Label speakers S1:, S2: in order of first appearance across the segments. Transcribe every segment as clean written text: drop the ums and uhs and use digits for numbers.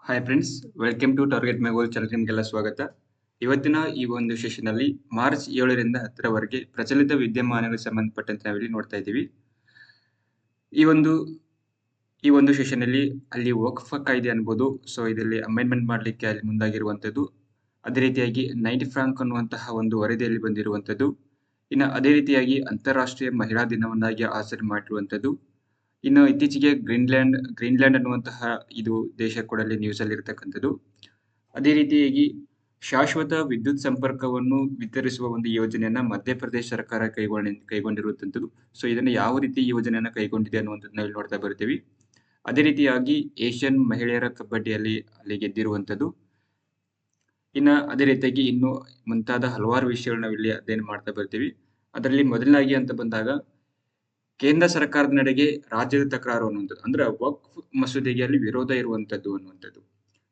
S1: Hi friends, welcome to target my goal channel. ನಿಮಗೆಲ್ಲ ಸ್ವಾಗತ. ಇವತ್ತಿನ ಈ ಒಂದು ಸೆಷನ್ನಲ್ಲಿ ಮಾರ್ಚ್ 7ರಿಂದ 10ರವರೆಗೆ ಪ್ರಚಲಿತ ವಿದ್ಯಮಾನಗಳಿಗೆ ಸಂಬಂಧಪಟ್ಟಂತೆ ನಾವಿಲ್ಲಿ ನೋಡ್ತಾ ಇದ್ದೀವಿ. ಈ ಒಂದು ಈ ಒಂದು ಸೆಷನ್ನಲ್ಲಿ ಅಲ್ಲಿ ವಕ್ಫ್ ಕಾಯ್ದೆ ಅನ್ಬೋದು. ಸೊ ಇದರಲ್ಲಿ ಅಮೆಂಡ್ಮೆಂಟ್ ಮಾಡಲಿಕ್ಕೆ ಅಲ್ಲಿ ಮುಂದಾಗಿರುವಂಥದ್ದು. ಅದೇ ರೀತಿಯಾಗಿ ನೈಟ್ ಫ್ರಾಂಕ್ ಅನ್ನುವಂತಹ ಒಂದು ವರದಿಯಲ್ಲಿ ಬಂದಿರುವಂಥದ್ದು. ಇನ್ನು ಅದೇ ರೀತಿಯಾಗಿ ಅಂತಾರಾಷ್ಟ್ರೀಯ ಮಹಿಳಾ ದಿನವನ್ನಾಗಿ ಆಚರಣೆ ಮಾಡಿರುವಂಥದ್ದು. ಇನ್ನು ಇತ್ತೀಚೆಗೆ ಗ್ರೀನ್ಲ್ಯಾಂಡ್ ಅನ್ನುವಂತಹ ಇದು ದೇಶ ಕೂಡ ಅಲ್ಲಿ ನ್ಯೂಸ್ ಅಲ್ಲಿ ಇರತಕ್ಕಂಥದ್ದು. ಅದೇ ರೀತಿಯಾಗಿ ಶಾಶ್ವತ ವಿದ್ಯುತ್ ಸಂಪರ್ಕವನ್ನು ವಿತರಿಸುವ ಒಂದು ಯೋಜನೆಯನ್ನ ಮಧ್ಯಪ್ರದೇಶ ಸರ್ಕಾರ ಕೈಗೊಂಡಿರುವಂಥದ್ದು. ಸೊ ಇದನ್ನ ಯಾವ ರೀತಿ ಯೋಜನೆಯನ್ನ ಕೈಗೊಂಡಿದೆ ಅನ್ನುವಂಥದ್ದನ್ನ ಇಲ್ಲಿ ನೋಡ್ತಾ ಬರ್ತೀವಿ. ಅದೇ ರೀತಿಯಾಗಿ ಏಷ್ಯನ್ ಮಹಿಳೆಯರ ಕಬಡ್ಡಿಯಲ್ಲಿ ಅಲ್ಲಿ ಗೆದ್ದಿರುವಂಥದ್ದು. ಇನ್ನು ಅದೇ ರೀತಿಯಾಗಿ ಇನ್ನು ಮುಂತಾದ ಹಲವಾರು ವಿಷಯಗಳನ್ನ ಇಲ್ಲಿ ಅಧ್ಯಯನ ಮಾಡ್ತಾ ಬರ್ತೀವಿ. ಅದರಲ್ಲಿ ಮೊದಲನಾಗಿ ಅಂತ ಬಂದಾಗ ಕೇಂದ್ರ ಸರ್ಕಾರದ ನಡೆಗೆ ರಾಜ್ಯದ ತಕರಾರು ಅನ್ನುವಂಥದ್ದು, ಅಂದ್ರೆ ವಕ್ಫ್ ಮಸೂದೆಗೆ ಅಲ್ಲಿ ವಿರೋಧ ಇರುವಂತದ್ದು ಅನ್ನುವಂಥದ್ದು.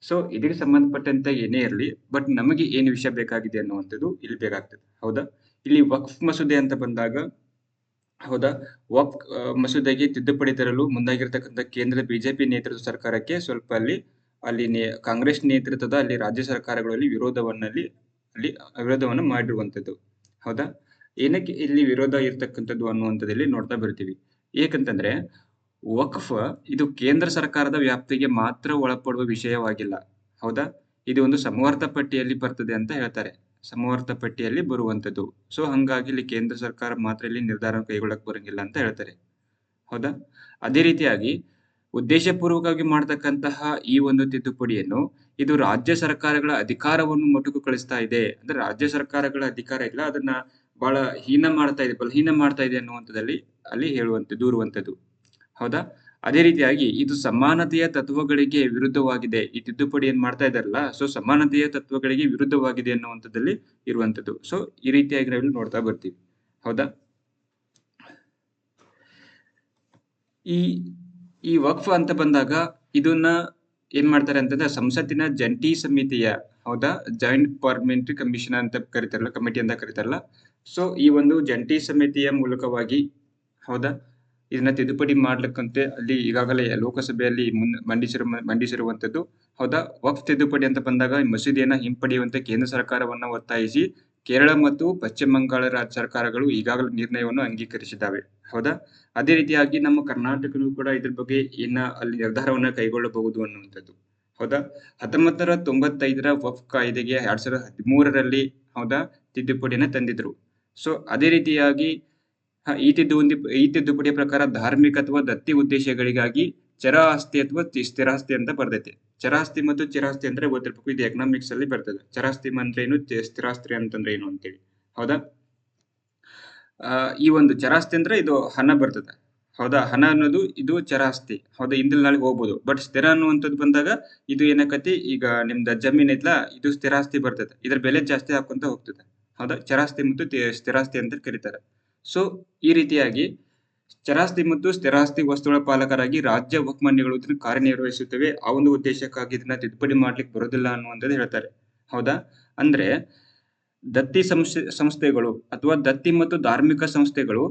S1: ಸೊ ಇದಕ್ಕೆ ಸಂಬಂಧಪಟ್ಟಂತೆ ಏನೇ ಇರಲಿ, ಬಟ್ ನಮಗೆ ಏನು ವಿಷಯ ಬೇಕಾಗಿದೆ ಅನ್ನುವಂಥದ್ದು ಇಲ್ಲಿ ಬೇಕಾಗ್ತದೆ. ಹೌದಾ, ಇಲ್ಲಿ ವಕ್ಫ್ ಮಸೂದೆ ಅಂತ ಬಂದಾಗ, ಹೌದಾ, ವಕ್ಫ್ ಮಸೂದೆಗೆ ತಿದ್ದುಪಡಿ ತರಲು ಮುಂದಾಗಿರ್ತಕ್ಕಂಥ ಕೇಂದ್ರ ಬಿಜೆಪಿ ನೇತೃತ್ವದ ಸರ್ಕಾರಕ್ಕೆ ಸ್ವಲ್ಪ ಕಾಂಗ್ರೆಸ್ ನೇತೃತ್ವದ ಅಲ್ಲಿ ರಾಜ್ಯ ಸರ್ಕಾರಗಳಲ್ಲಿ ವಿರೋಧವನ್ನು ಮಾಡಿರುವಂತದ್ದು. ಹೌದಾ, ಏನಕ್ಕೆ ಇಲ್ಲಿ ವಿರೋಧ ಇರ್ತಕ್ಕಂಥದ್ದು ಅನ್ನುವಂಥದ್ದಲ್ಲಿ ನೋಡ್ತಾ ಬರ್ತೀವಿ. ಏಕಂತಂದ್ರೆ ವಕ್ಫ್ ಇದು ಕೇಂದ್ರ ಸರ್ಕಾರದ ವ್ಯಾಪ್ತಿಗೆ ಮಾತ್ರ ಒಳಪಡುವ ವಿಷಯವಾಗಿಲ್ಲ. ಹೌದಾ, ಇದು ಒಂದು ಸಮವರ್ತ ಪಟ್ಟಿಯಲ್ಲಿ ಬರ್ತದೆ ಅಂತ ಹೇಳ್ತಾರೆ. ಸಮವರ್ತ ಪಟ್ಟಿಯಲ್ಲಿ ಬರುವಂತದ್ದು. ಸೊ ಹಂಗಾಗಿ ಇಲ್ಲಿ ಕೇಂದ್ರ ಸರ್ಕಾರ ಮಾತ್ರ ಇಲ್ಲಿ ನಿರ್ಧಾರ ಕೈಗೊಳ್ಳಕ್ ಬರಂಗಿಲ್ಲ ಅಂತ ಹೇಳ್ತಾರೆ. ಹೌದಾ, ಅದೇ ರೀತಿಯಾಗಿ ಉದ್ದೇಶಪೂರ್ವಕವಾಗಿ ಮಾಡತಕ್ಕಂತಹ ಈ ಒಂದು ತಿದ್ದುಪಡಿಯನ್ನು ಇದು ರಾಜ್ಯ ಸರ್ಕಾರಗಳ ಅಧಿಕಾರವನ್ನು ಮೊಟಕುಗೊಳಿಸ್ತಾ ಇದೆ. ಅಂದ್ರೆ ರಾಜ್ಯ ಸರ್ಕಾರಗಳ ಅಧಿಕಾರ ಇಲ್ಲ, ಅದನ್ನ ಬಹಳ ಬಲಹೀನ ಮಾಡ್ತಾ ಇದೆ ಅನ್ನುವಂಥದ್ದಲ್ಲಿ ಅಲ್ಲಿ ದೂರುವಂಥದ್ದು. ಹೌದಾ, ಅದೇ ರೀತಿಯಾಗಿ ಇದು ಸಮಾನತೆಯ ತತ್ವಗಳಿಗೆ ವಿರುದ್ಧವಾಗಿದೆ. ಈ ತಿದ್ದುಪಡಿ ಏನ್ ಮಾಡ್ತಾ ಇದಾರಲ್ಲ, ಸೊ ಸಮಾನತೆಯ ತತ್ವಗಳಿಗೆ ವಿರುದ್ಧವಾಗಿದೆ ಅನ್ನುವಂಥದ್ದಲ್ಲಿ ಇರುವಂತದ್ದು. ಸೊ ಈ ರೀತಿಯಾಗಿ ನಾವಿಲ್ಲಿ ನೋಡ್ತಾ ಬರ್ತೀವಿ. ಹೌದಾ, ಈ ವಕ್ಫ್ ಅಂತ ಬಂದಾಗ ಇದನ್ನ ಏನ್ ಮಾಡ್ತಾರೆ ಅಂತಂದ್ರೆ ಸಂಸತ್ತಿನ ಜಂಟಿ ಸಮಿತಿಯ, ಹೌದಾ, ಜಾಯಿಂಟ್ ಪಾರ್ಲಿಮೆಂಟರಿ ಕಮಿಷನ್ ಅಂತ ಕರೀತಾರಲ್ಲ, ಕಮಿಟಿ ಅಂತ ಕರೀತಾರಲ್ಲ. ಸೊ ಈ ಒಂದು ಜಂಟಿ ಸಮಿತಿಯ ಮೂಲಕವಾಗಿ, ಹೌದಾ, ಇದನ್ನ ತಿದ್ದುಪಡಿ ಮಾಡ್ಲಿಕ್ಕಂತೆ ಅಲ್ಲಿ ಈಗಾಗಲೇ ಲೋಕಸಭೆಯಲ್ಲಿ ಮಂಡಿಸಿರುವಂತದ್ದು. ಹೌದಾ, ವಕ್ಫ್ ತಿದ್ದುಪಡಿ ಅಂತ ಬಂದಾಗ ಈ ಮಸೂದೆಯನ್ನ ಹಿಂಪಡೆಯುವಂತೆ ಕೇಂದ್ರ ಸರ್ಕಾರವನ್ನ ಒತ್ತಾಯಿಸಿ ಕೇರಳ ಮತ್ತು ಪಶ್ಚಿಮ ಬಂಗಾಳ ರಾಜ್ಯ ಸರ್ಕಾರಗಳು ಈಗಾಗಲೇ ನಿರ್ಣಯವನ್ನು ಅಂಗೀಕರಿಸಿದ್ದಾವೆ. ಹೌದಾ, ಅದೇ ರೀತಿಯಾಗಿ ನಮ್ಮ ಕರ್ನಾಟಕನು ಕೂಡ ಇದ್ರ ಬಗ್ಗೆ ಅಲ್ಲಿ ನಿರ್ಧಾರವನ್ನ ಕೈಗೊಳ್ಳಬಹುದು ಅನ್ನುವಂಥದ್ದು. ಹೌದಾ, 1995ರ ವಕ್ಫ್ ಕಾಯ್ದೆಗೆ 2013ರಲ್ಲಿ, ಹೌದಾ, ತಿದ್ದುಪಡಿಯನ್ನ ತಂದಿದ್ರು. ಸೊ ಅದೇ ರೀತಿಯಾಗಿ ಈ ತಿದ್ದುಪಡಿಯ ಪ್ರಕಾರ ಧಾರ್ಮಿಕ ಅಥವಾ ದತ್ತಿ ಉದ್ದೇಶಗಳಿಗಾಗಿ ಚರ ಆಸ್ತಿ ಅಥವಾ ಸ್ಥಿರಾಸ್ತಿ ಅಂತ ಬರ್ತೈತೆ. ಚರಾಸ್ತಿ ಮತ್ತು ಚಿರಾಸ್ತಿ ಅಂದ್ರೆ ಗೊತ್ತಿರ್ಬೇಕು, ಇದು ಎಕನಾಮಿಕ್ಸ್ ಅಲ್ಲಿ ಬರ್ತದೆ. ಚರಾಸ್ತಿ ಅಂದ್ರೆ ಏನು, ಸ್ಥಿರಾಸ್ತಿ ಅಂತಂದ್ರೆ ಏನು ಅಂತೇಳಿ. ಹೌದಾ, ಈ ಒಂದು ಚರಾಸ್ತಿ ಅಂದ್ರೆ ಇದು ಹಣ ಬರ್ತದೆ. ಹೌದಾ, ಹಣ ಅನ್ನೋದು ಇದು ಚರಾಸ್ತಿ. ಹೌದಾ, ಇಂದಿಲ್ ನಾಳೆ ಹೋಗ್ಬೋದು. ಬಟ್ ಸ್ಥಿರ ಅನ್ನುವಂಥದ್ದು ಬಂದಾಗ ಇದು ಏನಕತಿ, ಈಗ ನಿಮ್ದ ಜಮೀನ್ ಐತ್ಲಾ, ಇದು ಸ್ಥಿರಾಸ್ತಿ ಬರ್ತದೆ. ಇದ್ರ ಬೆಲೆ ಜಾಸ್ತಿ ಹಾಕೊಂತ ಹೋಗ್ತದೆ. ಹೌದಾ, ಚರಾಸ್ತಿ ಮತ್ತು ಸ್ಥಿರಾಸ್ತಿ ಅಂತ ಕರೀತಾರೆ. ಸೊ ಈ ರೀತಿಯಾಗಿ ಚರಾಸ್ತಿ ಮತ್ತು ಸ್ಥಿರಾಸ್ತಿ ವಸ್ತುಗಳ ಪಾಲಕರಾಗಿ ರಾಜ್ಯ ವಕ್ಫ್ ಮಂಡಳಿಗಳು ಕಾರ್ಯನಿರ್ವಹಿಸುತ್ತವೆ. ಆ ಒಂದು ಉದ್ದೇಶಕ್ಕಾಗಿ ಇದನ್ನ ತಿದ್ದುಪಡಿ ಮಾಡ್ಲಿಕ್ಕೆ ಬರೋದಿಲ್ಲ ಅನ್ನುವಂಥದ್ದು ಹೇಳ್ತಾರೆ. ಹೌದಾ, ಅಂದ್ರೆ ದತ್ತಿ ಸಂಸ್ಥೆಗಳು ಅಥವಾ ದತ್ತಿ ಮತ್ತು ಧಾರ್ಮಿಕ ಸಂಸ್ಥೆಗಳು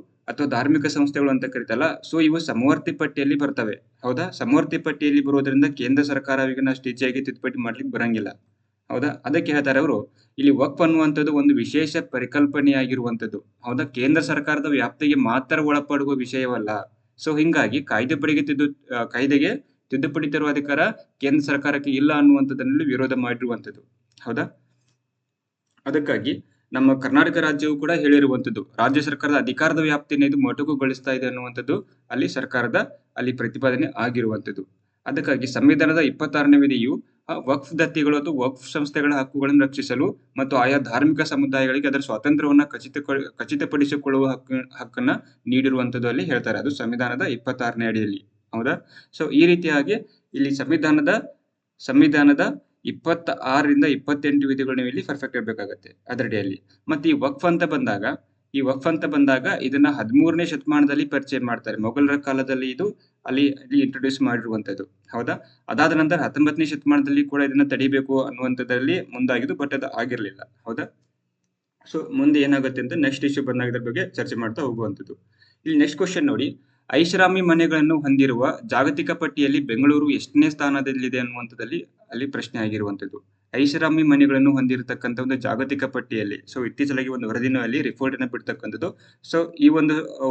S1: ಅಂತ ಕರೀತಲ್ಲ. ಸೊ ಇವು ಸಮವರ್ತಿ ಪಟ್ಟಿಯಲ್ಲಿ ಬರ್ತವೆ. ಹೌದಾ, ಸಮವರ್ತಿ ಪಟ್ಟಿಯಲ್ಲಿ ಬರೋದ್ರಿಂದ ಕೇಂದ್ರ ಸರ್ಕಾರ ಅಷ್ಟು ಈಜಿಯಾಗಿ ತಿದ್ದುಪಡಿ ಮಾಡ್ಲಿಕ್ಕೆ ಬರಂಗಿಲ್ಲ. ಹೌದಾ, ಅದಕ್ಕೆ ಹೇಳ್ತಾರೆ ಅವರು, ಇಲ್ಲಿ ವಕ್ಫ್ ಅನ್ನುವಂಥದ್ದು ಒಂದು ವಿಶೇಷ ಪರಿಕಲ್ಪನೆಯಾಗಿರುವಂಥದ್ದು. ಹೌದಾ, ಕೇಂದ್ರ ಸರ್ಕಾರದ ವ್ಯಾಪ್ತಿಗೆ ಮಾತ್ರ ಒಳಪಡುವ ವಿಷಯವಲ್ಲ. ಸೊ ಹಿಂಗಾಗಿ ಕಾಯ್ದೆಗೆ ತಿದ್ದುಪಡಿ ತರುವ ಅಧಿಕಾರ ಕೇಂದ್ರ ಸರ್ಕಾರಕ್ಕೆ ಇಲ್ಲ ಅನ್ನುವಂಥದ್ದಲ್ಲಿ ವಿರೋಧ ಮಾಡಿರುವಂಥದ್ದು. ಹೌದಾ, ಅದಕ್ಕಾಗಿ ನಮ್ಮ ಕರ್ನಾಟಕ ರಾಜ್ಯವು ಕೂಡ ಹೇಳಿರುವಂಥದ್ದು, ರಾಜ್ಯ ಸರ್ಕಾರದ ಅಧಿಕಾರದ ವ್ಯಾಪ್ತಿಯನ್ನು ಇದು ಮೊಟಕುಗೊಳಿಸ್ತಾ ಇದೆ ಅನ್ನುವಂಥದ್ದು ಅಲ್ಲಿ ಪ್ರತಿಪಾದನೆ ಆಗಿರುವಂಥದ್ದು. ಅದಕ್ಕಾಗಿ ಸಂವಿಧಾನದ 26ನೇ ವಿಧಿಯು ವಕ್ಫ್ ದತ್ತಿಗಳು ಅಥವಾ ವಕ್ಫ್ ಸಂಸ್ಥೆಗಳ ಹಕ್ಕುಗಳನ್ನು ರಕ್ಷಿಸಲು ಮತ್ತು ಆಯಾ ಧಾರ್ಮಿಕ ಸಮುದಾಯಗಳಿಗೆ ಅದರ ಸ್ವಾತಂತ್ರ್ಯವನ್ನ ಖಚಿತಪಡಿಸಿಕೊಳ್ಳುವ ಹಕ್ಕನ್ನ ನೀಡಿರುವಂಥದ್ದು ಅಲ್ಲಿ ಹೇಳ್ತಾರೆ. ಅದು ಸಂವಿಧಾನದ 26ನೇ ಅಡಿಯಲ್ಲಿ. ಹೌದಾ, ಸೊ ಈ ರೀತಿಯಾಗಿ ಇಲ್ಲಿ ಸಂವಿಧಾನದ 26ರಿಂದ 28 ವಿಧಿಗಳು ನೀವು ಇಲ್ಲಿ ಪರ್ಫೆಕ್ಟ್ ಇರಬೇಕಾಗತ್ತೆ ಅದರಡಿಯಲ್ಲಿ. ಮತ್ತೆ ಈ ವಕ್ಫ್ ಅಂತ ಬಂದಾಗ ಇದನ್ನ 13ನೇ ಶತಮಾನದಲ್ಲಿ ಪರಿಚಯ ಮಾಡ್ತಾರೆ. ಮೊಘಲರ ಕಾಲದಲ್ಲಿ ಇದು ಅಲ್ಲಿ ಇಂಟ್ರೊಡ್ಯೂಸ್ ಮಾಡಿರುವಂತದ್ದು. ಹೌದಾ, ಅದಾದ ನಂತರ 19ನೇ ಶತಮಾನದಲ್ಲಿ ಕೂಡ ಇದನ್ನ ತಡಿಬೇಕು ಅನ್ನುವಂಥದ್ದಲ್ಲಿ ಮುಂದಾಗಿದ್ದು, ಬಟ್ ಅದು ಆಗಿರ್ಲಿಲ್ಲ. ಹೌದಾ, ಸೊ ಮುಂದೆ ಏನಾಗುತ್ತೆ ಅಂತ ನೆಕ್ಸ್ಟ್ ಇಶ್ಯೂ ಬಂದಾಗ ಇದ್ರ ಬಗ್ಗೆ ಚರ್ಚೆ ಮಾಡ್ತಾ ಹೋಗುವಂಥದ್ದು. ಇಲ್ಲಿ ನೆಕ್ಸ್ಟ್ ಕ್ವಶನ್ ನೋಡಿ, ಐಷಾರಾಮಿ ಮನೆಗಳನ್ನು ಹೊಂದಿರುವ ಜಾಗತಿಕ ಪಟ್ಟಿಯಲ್ಲಿ ಬೆಂಗಳೂರು ಎಷ್ಟನೇ ಸ್ಥಾನದಲ್ಲಿದೆ ಅನ್ನುವಂಥದ್ದಲ್ಲಿ ಅಲ್ಲಿ ಪ್ರಶ್ನೆ ಆಗಿರುವಂತದ್ದು. ಐಷಾರಾಮಿ ಮನೆಗಳನ್ನು ಹೊಂದಿರತಕ್ಕಂಥ ಒಂದು ಜಾಗತಿಕ ಪಟ್ಟಿಯಲ್ಲಿ ಇತ್ತೀಚೆಗೆ ಒಂದು ವರದಿನೂ ಅಲ್ಲಿ ರಿಪೋರ್ಟ್ ಅನ್ನ ಬಿಡ್ತಕ್ಕಂಥದ್ದು. ಈ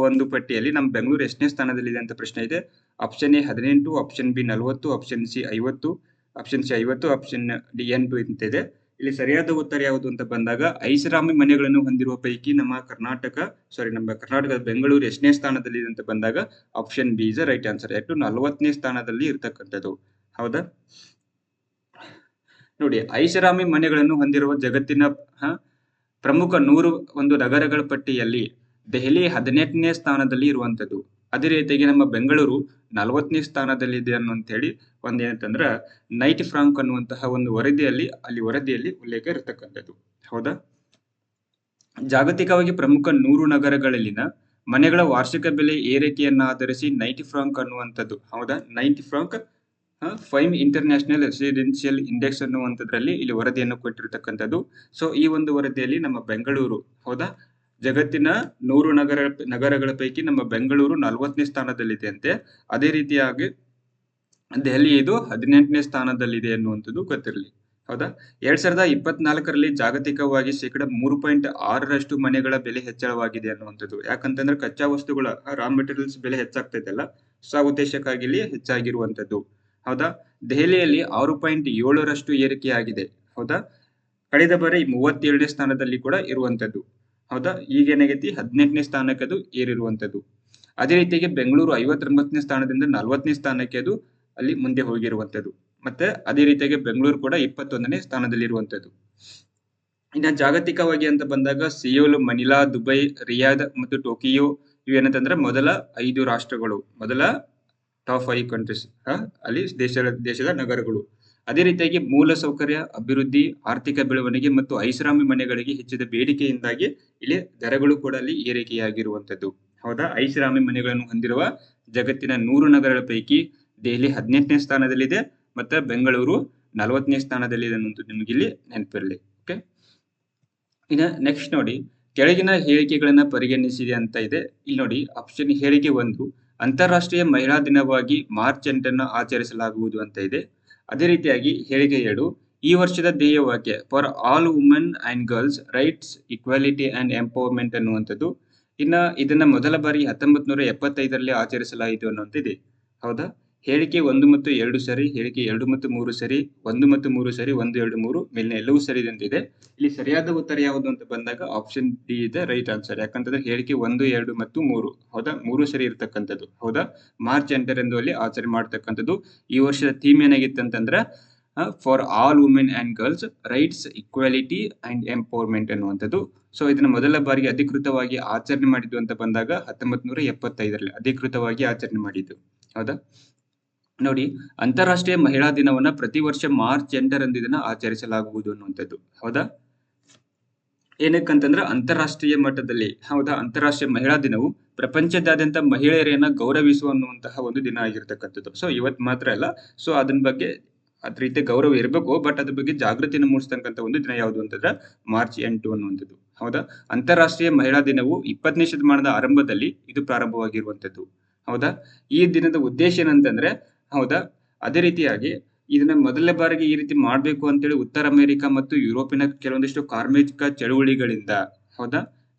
S1: ಒಂದು ಪಟ್ಟಿಯಲ್ಲಿ ನಮ್ಮ ಬೆಂಗಳೂರು ಎಷ್ಟನೇ ಸ್ಥಾನದಲ್ಲಿದೆ ಅಂತ ಪ್ರಶ್ನೆ ಇದೆ. Option A 18, option B 40, option C 50, option D 8 ಅಂತಿದೆ. ಇಲ್ಲಿ ಸರಿಯಾದ ಉತ್ತರ ಯಾವುದು ಅಂತ ಬಂದಾಗ ಐಷಾರಾಮಿ ಮನೆಗಳನ್ನು ಹೊಂದಿರುವ ಪೈಕಿ ನಮ್ಮ ಕರ್ನಾಟಕದ ಬೆಂಗಳೂರು ಎಷ್ಟನೇ ಸ್ಥಾನದಲ್ಲಿದೆ ಅಂತ ಬಂದಾಗ option B is right answer. 40ನೇ ಸ್ಥಾನದಲ್ಲಿ ಇರ್ತಕ್ಕಂಥದ್ದು. ಹೌದಾ? ನೋಡಿ, ಐಷಾರಾಮಿ ಮನೆಗಳನ್ನು ಹೊಂದಿರುವ ಜಗತ್ತಿನ ಪ್ರಮುಖ 100 ಒಂದು ನಗರಗಳ ಪಟ್ಟಿಯಲ್ಲಿ ದೆಹಲಿ 18ನೇ ಸ್ಥಾನದಲ್ಲಿ ಇರುವಂತದ್ದು. ಅದೇ ರೀತಿಯಾಗಿ ನಮ್ಮ ಬೆಂಗಳೂರು 40ನೇ ಸ್ಥಾನದಲ್ಲಿದೆ ಅನ್ನುವಂತ ಹೇಳಿ ಏನಂತಂದ್ರ ನೈಟ್ ಫ್ರಾಂಕ್ ಅನ್ನುವಂತಹ ಒಂದು ವರದಿಯಲ್ಲಿ ಉಲ್ಲೇಖ ಇರತಕ್ಕಂಥದ್ದು. ಹೌದಾ? ಜಾಗತಿಕವಾಗಿ ಪ್ರಮುಖ 100 ನಗರಗಳಲ್ಲಿನ ಮನೆಗಳ ವಾರ್ಷಿಕ ಬೆಲೆ ಏರಿಕೆಯನ್ನ ಆಧರಿಸಿ ನೈಟ್ ಫ್ರಾಂಕ್ ಅನ್ನುವಂಥದ್ದು. ಹೌದಾ? Knight Frank prime international residential index ಅನ್ನುವಂಥದ್ರಲ್ಲಿ ಇಲ್ಲಿ ವರದಿಯನ್ನು ಕೊಟ್ಟಿರ್ತಕ್ಕಂಥದ್ದು. ಈ ಒಂದು ವರದಿಯಲ್ಲಿ ನಮ್ಮ ಬೆಂಗಳೂರು, ಹೌದಾ, ಜಗತ್ತಿನ 100 ನಗರಗಳ ಪೈಕಿ ನಮ್ಮ ಬೆಂಗಳೂರು 40ನೇ ಸ್ಥಾನದಲ್ಲಿದೆ ಅಂತೆ. ಅದೇ ರೀತಿಯಾಗಿ ದೆಹಲಿ ಇದು 18ನೇ ಸ್ಥಾನದಲ್ಲಿದೆ ಅನ್ನುವಂಥದ್ದು ಗೊತ್ತಿರಲಿ. ಹೌದಾ? 2024ರಲ್ಲಿ ಜಾಗತಿಕವಾಗಿ 3.6% ಮನೆಗಳ ಬೆಲೆ ಹೆಚ್ಚಳವಾಗಿದೆ ಅನ್ನುವಂಥದ್ದು. ಯಾಕಂತಂದ್ರೆ ಕಚ್ಚಾ ವಸ್ತುಗಳ ರಾ ಮೆಟೀರಿಯಲ್ಸ್ ಬೆಲೆ ಹೆಚ್ಚಾಗ್ತೈತಲ್ಲ, ಆ ಉದ್ದೇಶಕ್ಕಾಗಿ ಇಲ್ಲಿ ಹೆಚ್ಚಾಗಿರುವಂತದ್ದು. ಹೌದಾ? ದೆಹಲಿಯಲ್ಲಿ 6.7% ಏರಿಕೆಯಾಗಿದೆ. ಹೌದಾ? ಕಳೆದ ಬಾರಿ 37ನೇ ಸ್ಥಾನದಲ್ಲಿ ಕೂಡ ಇರುವಂತದ್ದು. ಹೌದಾ? ಈಗ ಏನಾಗೈತಿ 18ನೇ ಸ್ಥಾನಕ್ಕೆ ಅದು ಏರಿರುವಂತದ್ದು. ಅದೇ ರೀತಿಯಾಗಿ ಬೆಂಗಳೂರು 59ನೇ ಸ್ಥಾನದಿಂದ 40ನೇ ಸ್ಥಾನಕ್ಕೆ ಅದು ಅಲ್ಲಿ ಮುಂದೆ ಹೋಗಿರುವಂತದ್ದು. ಮತ್ತೆ ಅದೇ ರೀತಿಯಾಗಿ ಬೆಂಗಳೂರು ಕೂಡ 21ನೇ ಸ್ಥಾನದಲ್ಲಿ ಇರುವಂತದ್ದು. ಇನ್ನು ಜಾಗತಿಕವಾಗಿ ಅಂತ ಬಂದಾಗ ಸಿಯೋಲ್, ಮನಿಲಾ, ದುಬೈ, ರಿಯಾದ್ ಮತ್ತು ಟೋಕಿಯೋ ಇವೇನಂತಂದ್ರೆ ಮೊದಲ 5 ರಾಷ್ಟ್ರಗಳು, ಮೊದಲ ಟಾಪ್ 5 ಕಂಟ್ರೀಸ್ ಅಲ್ಲಿ ದೇಶದ ನಗರಗಳು. ಅದೇ ರೀತಿಯಾಗಿ ಮೂಲ ಸೌಕರ್ಯ ಅಭಿವೃದ್ಧಿ, ಆರ್ಥಿಕ ಬೆಳವಣಿಗೆ ಮತ್ತು ಐಷಾರಾಮಿ ಮನೆಗಳಿಗೆ ಹೆಚ್ಚಿದ ಬೇಡಿಕೆಯಿಂದಾಗಿ ಇಲ್ಲಿ ದರಗಳು ಕೂಡ ಅಲ್ಲಿ ಏರಿಕೆಯಾಗಿರುವಂತದ್ದು. ಹೌದಾ? ಐಷಾರಾಮಿ ಮನೆಗಳನ್ನು ಹೊಂದಿರುವ ಜಗತ್ತಿನ 100 ನಗರಗಳ ಪೈಕಿ ದೆಹಲಿ 18ನೇ ಸ್ಥಾನದಲ್ಲಿದೆ, ಮತ್ತೆ ಬೆಂಗಳೂರು 40ನೇ ಸ್ಥಾನದಲ್ಲಿದೆ ಅನ್ನೋದು ನಿಮಗೆ ಇಲ್ಲಿ ನೆನಪಿರಲಿ. ಓಕೆ, ಇನ್ನು ನೆಕ್ಸ್ಟ್ ನೋಡಿ, ಕೆಳಗಿನ ಹೇಳಿಕೆಗಳನ್ನ ಪರಿಗಣಿಸಿದೆ ಅಂತ ಇದೆ. ಇಲ್ಲಿ ನೋಡಿ, ಆಪ್ಷನ್ ಹೇಳಿಕೆ 1 ಅಂತಾರಾಷ್ಟ್ರೀಯ ಮಹಿಳಾ ದಿನವಾಗಿ ಮಾರ್ಚ್ 8 ಆಚರಿಸಲಾಗುವುದು ಅಂತ ಇದೆ. ಅದೇ ರೀತಿಯಾಗಿ ಹೇಳಿಕೆ 2 ಈ ವರ್ಷದ ಧ್ಯೇಯ ವಾಕ್ಯ for all women and girls rights, equality and empowerment ಅನ್ನುವಂಥದ್ದು. ಇನ್ನ ಇದನ್ನ ಮೊದಲ ಬಾರಿ 1975ರಲ್ಲಿ ಆಚರಿಸಲಾಯಿತು ಅನ್ನುವಂತಿದೆ. ಹೌದಾ? ಹೇಳಿಕೆ 1 ಮತ್ತು 2 ಸರಿ, ಹೇಳಿಕೆ 2 ಮತ್ತು 3 ಸರಿ, 1 ಮತ್ತು 3 ಸರಿ, 1, 2, 3 ಮೇಲಿನ ಎಲ್ಲವೂ ಸರಿ ಅಂತಿದೆ. ಇಲ್ಲಿ ಸರಿಯಾದ ಉತ್ತರ ಯಾವುದು ಅಂತ ಬಂದಾಗ ಆಪ್ಷನ್ ಡಿ ಇದೆ ರೈಟ್ ಆನ್ಸರ್. ಯಾಕಂತಂದ್ರೆ ಹೇಳಿಕೆ 1, 2 ಮತ್ತು 3, ಹೌದಾ, 3 ಸರಿ ಇರ್ತಕ್ಕಂಥದ್ದು. ಹೌದಾ? ಮಾರ್ಚ್ 8ರಂದು ಅಲ್ಲಿ ಆಚರಣೆ ಮಾಡ್ತಕ್ಕಂಥದ್ದು. ಈ ವರ್ಷದ ಥೀಮ್ ಏನಾಗಿತ್ತು ಅಂತಂದ್ರೆ for all women and girls rights, equality and empowerment ಅನ್ನುವಂಥದ್ದು. ಇದನ್ನ ಮೊದಲ ಬಾರಿಗೆ ಅಧಿಕೃತವಾಗಿ ಆಚರಣೆ ಮಾಡಿದ್ದು ಅಂತ ಬಂದಾಗ 1975ರಲ್ಲಿ ಅಧಿಕೃತವಾಗಿ ಆಚರಣೆ ಮಾಡಿದ್ದು. ಹೌದಾ? ನೋಡಿ, ಅಂತಾರಾಷ್ಟ್ರೀಯ ಮಹಿಳಾ ದಿನವನ್ನ ಪ್ರತಿ ವರ್ಷ ಮಾರ್ಚ್ 8ರಂದು ಇದನ್ನ ಆಚರಿಸಲಾಗುವುದು ಅನ್ನುವಂಥದ್ದು. ಹೌದಾ? ಏನಕ್ಕಂತಂದ್ರೆ ಅಂತಾರಾಷ್ಟ್ರೀಯ ಮಟ್ಟದಲ್ಲಿ, ಹೌದಾ, ಅಂತಾರಾಷ್ಟ್ರೀಯ ಮಹಿಳಾ ದಿನವು ಪ್ರಪಂಚದಾದ್ಯಂತ ಮಹಿಳೆಯರನ್ನ ಗೌರವಿಸುವ ಅನ್ನುವಂತಹ ಒಂದು ದಿನ ಆಗಿರ್ತಕ್ಕಂಥದ್ದು. ಇವತ್ತು ಮಾತ್ರ ಅಲ್ಲ, ಅದನ್ನ ಬಗ್ಗೆ ಅದ್ರ ರೀತಿ ಗೌರವ ಇರಬೇಕು, ಬಟ್ ಅದ್ರ ಬಗ್ಗೆ ಜಾಗೃತಿಯನ್ನು ಮೂಡಿಸ್ತಕ್ಕಂಥ ಒಂದು ದಿನ ಯಾವುದು ಅಂತಂದ್ರೆ ಮಾರ್ಚ್ 8 ಅನ್ನುವಂಥದ್ದು. ಹೌದಾ? ಅಂತಾರಾಷ್ಟ್ರೀಯ ಮಹಿಳಾ ದಿನವು 20ನೇ ಶತಮಾನದ ಆರಂಭದಲ್ಲಿ ಇದು ಪ್ರಾರಂಭವಾಗಿರುವಂತದ್ದು. ಹೌದಾ? ಈ ದಿನದ ಉದ್ದೇಶ ಏನಂತಂದ್ರೆ, ಹೌದಾ, ಅದೇ ರೀತಿಯಾಗಿ ಇದನ್ನ ಮೊದಲ ಬಾರಿಗೆ ಈ ರೀತಿ ಮಾಡ್ಬೇಕು ಅಂತೇಳಿ ಉತ್ತರ ಅಮೆರಿಕ ಮತ್ತು ಯುರೋಪಿನ ಕೆಲವೊಂದಿಷ್ಟು ಕಾರ್ಮಿಕ ಚಳುವಳಿಗಳಿಂದ, ಹೌದಾ,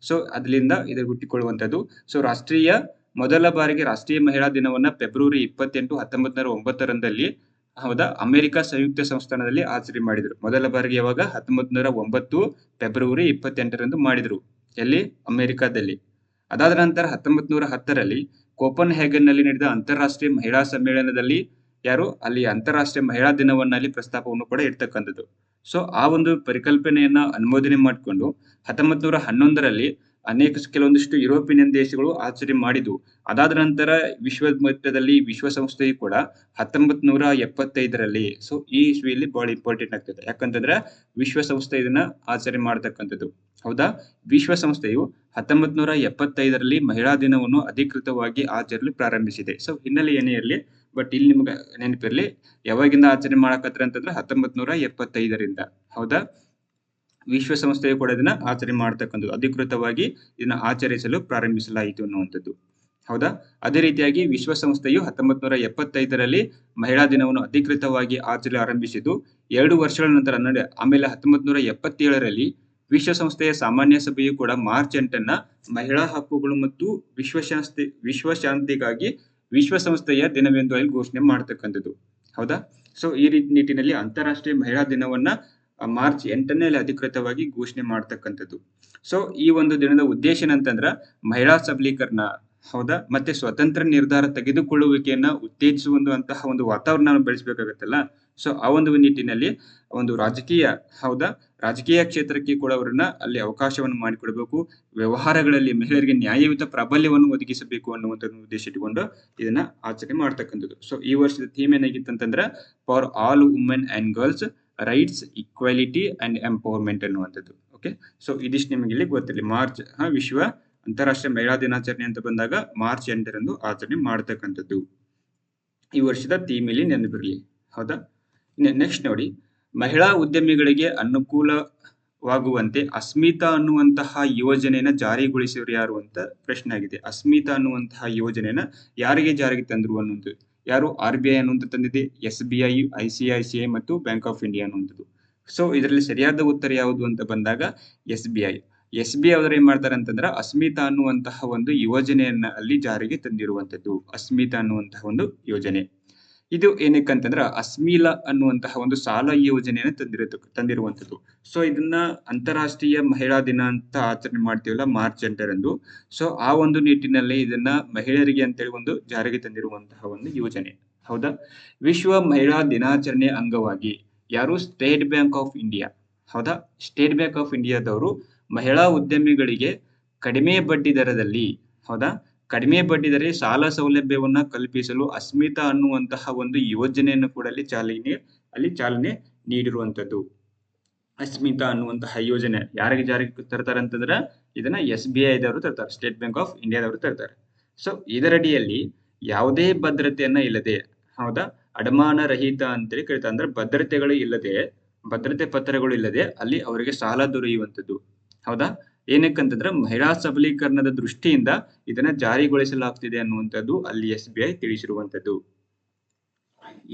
S1: ಅದರಿಂದ ಇದು ಹುಟ್ಟಿಕೊಳ್ಳುವಂತದ್ದು. ಮೊದಲ ಬಾರಿಗೆ ರಾಷ್ಟ್ರೀಯ ಮಹಿಳಾ ದಿನವನ್ನ ಫೆಬ್ರವರಿ 28, 1909ರಲ್ಲಿ, ಹೌದಾ, ಅಮೆರಿಕ ಸಂಯುಕ್ತ ಸಂಸ್ಥಾನದಲ್ಲಿ ಆಚರಣೆ ಮಾಡಿದ್ರು. ಮೊದಲ ಬಾರಿಗೆ ಯಾವಾಗ? 1909 ಫೆಬ್ರವರಿ 28ರಂದು ಮಾಡಿದ್ರು. ಎಲ್ಲಿ? ಅಮೆರಿಕಾದಲ್ಲಿ. ಅದಾದ ನಂತರ 1910ರಲ್ಲಿ ಕೋಪನ್ ಹ್ಯಾಗನ್ ನಲ್ಲಿ ನಡೆದ ಅಂತಾರಾಷ್ಟ್ರೀಯ ಮಹಿಳಾ ಸಮ್ಮೇಳನದಲ್ಲಿ ಅಲ್ಲಿ ಅಂತಾರಾಷ್ಟ್ರೀಯ ಮಹಿಳಾ ದಿನವನ್ನ ಅಲ್ಲಿ ಪ್ರಸ್ತಾಪವನ್ನು ಕೂಡ ಇರ್ತಕ್ಕಂಥದ್ದು. ಆ ಒಂದು ಪರಿಕಲ್ಪನೆಯನ್ನ ಅನುಮೋದನೆ ಮಾಡಿಕೊಂಡು 1911ರಲ್ಲಿ ಕೆಲವೊಂದಿಷ್ಟು ಯುರೋಪಿಯನ್ ದೇಶಗಳು ಆಚರಣೆ ಮಾಡಿದ್ವು. ಅದಾದ ನಂತರ ವಿಶ್ವ ಮಟ್ಟದಲ್ಲಿ ವಿಶ್ವಸಂಸ್ಥೆಯು ಕೂಡ 1975ರಲ್ಲಿ, ಈ ಇಸ್ವಿಯಲ್ಲಿ ಬಹಳ ಇಂಪಾರ್ಟೆಂಟ್ ಆಗ್ತದೆ. ಯಾಕಂತಂದ್ರೆ ವಿಶ್ವಸಂಸ್ಥೆ ಇದನ್ನ ಆಚರಣೆ ಮಾಡತಕ್ಕಂಥದ್ದು. ಹೌದಾ? ವಿಶ್ವಸಂಸ್ಥೆಯು 1975ರಲ್ಲಿ ಮಹಿಳಾ ದಿನವನ್ನು ಅಧಿಕೃತವಾಗಿ ಆಚರಿಸಲು ಪ್ರಾರಂಭಿಸಿದೆ. ಹಿನ್ನೆಲೆ ಏನೇ ಇರಲಿ, ಬಟ್ ಇಲ್ಲಿ ನಿಮ್ಗೆ ನೆನಪಿರ್ಲಿ, ಯಾವಾಗಿಂದ ಆಚರಣೆ ಮಾಡಕತ್ರ ಅಂತಂದ್ರೆ 1975ರಿಂದ. ಹೌದಾ? ವಿಶ್ವಸಂಸ್ಥೆಯು ಕೂಡ ಇದನ್ನ ಆಚರಣೆ ಮಾಡತಕ್ಕಂಥದ್ದು, ಅಧಿಕೃತವಾಗಿ ಇದನ್ನ ಆಚರಿಸಲು ಪ್ರಾರಂಭಿಸಲಾಯಿತು ಅನ್ನುವಂಥದ್ದು. ಹೌದಾ? ಅದೇ ರೀತಿಯಾಗಿ ವಿಶ್ವಸಂಸ್ಥೆಯು 1975ರಲ್ಲಿ ಮಹಿಳಾ ದಿನವನ್ನು ಅಧಿಕೃತವಾಗಿ ಆಚರಿಸಲು ಆರಂಭಿಸಿದ್ದು 2 ವರ್ಷಗಳ ನಂತರ ಆಮೇಲೆ 1977ರಲ್ಲಿ ವಿಶ್ವಸಂಸ್ಥೆಯ ಸಾಮಾನ್ಯ ಸಭೆಯು ಕೂಡ ಮಾರ್ಚ್ 8ನ್ನ ಮಹಿಳಾ ಹಕ್ಕುಗಳು ಮತ್ತು ವಿಶ್ವಶಾಂತಿಗಾಗಿ ವಿಶ್ವಸಂಸ್ಥೆಯ ದಿನವೆಂದು ಅಲ್ಲಿ ಘೋಷಣೆ ಮಾಡತಕ್ಕಂಥದ್ದು. ಹೌದಾ? ಸೊ ಈ ನಿಟ್ಟಿನಲ್ಲಿ ಅಂತಾರಾಷ್ಟ್ರೀಯ ಮಹಿಳಾ ದಿನವನ್ನ ಮಾರ್ಚ್ 8ನೇ ಅಧಿಕೃತವಾಗಿ ಘೋಷಣೆ ಮಾಡತಕ್ಕಂಥದ್ದು. ಸೊ ಈ ಒಂದು ದಿನದ ಉದ್ದೇಶ ಏನಂತಂದ್ರ ಮಹಿಳಾ ಸಬಲೀಕರಣ, ಹೌದಾ, ಮತ್ತೆ ಸ್ವತಂತ್ರ ನಿರ್ಧಾರ ತೆಗೆದುಕೊಳ್ಳುವಿಕೆಯನ್ನ ಉತ್ತೇಜಿಸುವಂತಹ ಒಂದು ವಾತಾವರಣ ಬೆಳೆಸಬೇಕಾಗತ್ತಲ್ಲ. ಸೊ ಆ ಒಂದು ನಿಟ್ಟಿನಲ್ಲಿ ಒಂದು ರಾಜಕೀಯ ಕ್ಷೇತ್ರಕ್ಕೆ ಕೂಡ ಅವರನ್ನ ಅಲ್ಲಿ ಅವಕಾಶವನ್ನು ಮಾಡಿಕೊಡಬೇಕು. ವ್ಯವಹಾರಗಳಲ್ಲಿ ಮಹಿಳೆಯರಿಗೆ ನ್ಯಾಯಯುತ ಪ್ರಾಬಲ್ಯವನ್ನು ಒದಗಿಸಬೇಕು ಅನ್ನುವಂಥ ಉದ್ದೇಶ ಇಟ್ಟುಕೊಂಡು ಇದನ್ನ ಆಚರಣೆ ಮಾಡ್ತಕ್ಕಂಥದ್ದು. ಸೊ ಈ ವರ್ಷದ ಥೀಮ್ ಏನಾಗಿತ್ತು ಅಂತಂದ್ರೆ for all women and girls rights, equality and empowerment ಅನ್ನುವಂಥದ್ದು. ಓಕೆ, ಸೊ ಇದಿಷ್ಟು ನಿಮಗೆ ಇಲ್ಲಿ ಗೊತ್ತಿರಲಿ. ಮಾರ್ಚ್ ವಿಶ್ವ ಅಂತಾರಾಷ್ಟ್ರೀಯ ಮಹಿಳಾ ದಿನಾಚರಣೆ ಅಂತ ಬಂದಾಗ ಮಾರ್ಚ್ 8ರಂದು ಆಚರಣೆ ಮಾಡತಕ್ಕಂಥದ್ದು. ಈ ವರ್ಷದ ಥೀಮ್ ಇಲ್ಲಿ ನೆನಪಿರಲಿ. ಹೌದಾ? ನೆಕ್ಸ್ಟ್ ನೋಡಿ, ಮಹಿಳಾ ಉದ್ಯಮಿಗಳಿಗೆ ಅನುಕೂಲವಾಗುವಂತೆ ಅಸ್ಮಿತಾ ಅನ್ನುವಂತಹ ಯೋಜನೆಯನ್ನ ಜಾರಿಗೊಳಿಸಿದ್ರು ಯಾರು ಅಂತ ಪ್ರಶ್ನೆ ಆಗಿದೆ. ಅಸ್ಮಿತಾ ಅನ್ನುವಂತಹ ಯೋಜನೆಯನ್ನ ಯಾರಿಗೆ ಜಾರಿಗೆ ತಂದ್ರು ಅನ್ನುವಂಥದ್ದು. ಯಾರು? RBI ಅನ್ನುವಂಥ ತಂದಿದೆ, SBI, ICICI ಮತ್ತು ಬ್ಯಾಂಕ್ ಆಫ್ ಇಂಡಿಯಾ ಅನ್ನುವಂಥದ್ದು. ಸೊ ಇದರಲ್ಲಿ ಸರಿಯಾದ ಉತ್ತರ ಯಾವುದು ಅಂತ ಬಂದಾಗ SBI ಅವರು ಏನ್ ಮಾಡ್ತಾರೆ ಅಂತಂದ್ರೆ ಅಸ್ಮಿತಾ ಅನ್ನುವಂತಹ ಒಂದು ಯೋಜನೆಯನ್ನ ಅಲ್ಲಿ ಜಾರಿಗೆ ತಂದಿರುವಂತದ್ದು. ಅಸ್ಮಿತಾ ಅನ್ನುವಂತಹ ಒಂದು ಯೋಜನೆ ಇದು ಏನಕ್ಕಂತಂದ್ರ ಅಸ್ಮಿಲಾ ಅನ್ನುವಂತಹ ಒಂದು ಸಾಲ ಯೋಜನೆಯನ್ನು ತಂದಿರುವಂತದ್ದು. ಸೊ ಇದನ್ನ ಅಂತಾರಾಷ್ಟ್ರೀಯ ಮಹಿಳಾ ದಿನ ಅಂತ ಆಚರಣೆ ಮಾಡ್ತೀವಲ್ಲ ಮಾರ್ಚ್ 8ರಂದು. ಸೊ ಆ ಒಂದು ನಿಟ್ಟಿನಲ್ಲಿ ಇದನ್ನ ಮಹಿಳೆಯರಿಗೆ ಅಂತೇಳಿ ಒಂದು ಜಾರಿಗೆ ತಂದಿರುವಂತಹ ಒಂದು ಯೋಜನೆ. ಹೌದಾ? ವಿಶ್ವ ಮಹಿಳಾ ದಿನಾಚರಣೆ ಅಂಗವಾಗಿ ಯಾರು? State bank of India. ಹೌದಾ? ಸ್ಟೇಟ್ ಬ್ಯಾಂಕ್ ಆಫ್ ಇಂಡಿಯಾದವರು ಮಹಿಳಾ ಉದ್ಯಮಿಗಳಿಗೆ ಕಡಿಮೆ ಬಡ್ಡಿ ದರದಲ್ಲಿ, ಹೌದಾ, ಕಡಿಮೆ ಬಡ್ಡಿ ದರ ಸಾಲ ಸೌಲಭ್ಯವನ್ನ ಕಲ್ಪಿಸಲು ಅಸ್ಮಿತಾ ಅನ್ನುವಂತಹ ಒಂದು ಯೋಜನೆಯನ್ನು ಕೂಡ ಅಲ್ಲಿ ಚಾಲನೆ ನೀಡಿರುವಂತದ್ದು. ಅಸ್ಮಿತಾ ಅನ್ನುವಂತಹ ಯೋಜನೆ ಯಾರಿಗೆ ಜಾರಿಗೆ ತರ್ತಾರೆ ಅಂತಂದ್ರೆ ಇದನ್ನ SBI ದವರು ತರ್ತಾರೆ, ಸ್ಟೇಟ್ ಬ್ಯಾಂಕ್ ಆಫ್ ಇಂಡಿಯಾದವರು ತರ್ತಾರೆ. ಸೊ ಇದರಡಿಯಲ್ಲಿ ಯಾವುದೇ ಭದ್ರತೆಯನ್ನ ಇಲ್ಲದೆ, ಹೌದಾ, ಅಡಮಾನ ರಹಿತ ಅಂತೇಳಿ ಕರೀತಾರೆ. ಅಂದ್ರೆ ಭದ್ರತೆ ಪತ್ರಗಳು ಇಲ್ಲದೆ ಅಲ್ಲಿ ಅವರಿಗೆ ಸಾಲ ದೊರೆಯುವಂಥದ್ದು. ಹೌದಾ? ಏನಕ್ಕಂತಂದ್ರೆ ಮಹಿಳಾ ಸಬಲೀಕರಣದ ದೃಷ್ಟಿಯಿಂದ ಇದನ್ನ ಜಾರಿಗೊಳಿಸಲಾಗ್ತಿದೆ ಅನ್ನುವಂಥದ್ದು ಅಲ್ಲಿ SBI ತಿಳಿಸಿರುವಂತದ್ದು.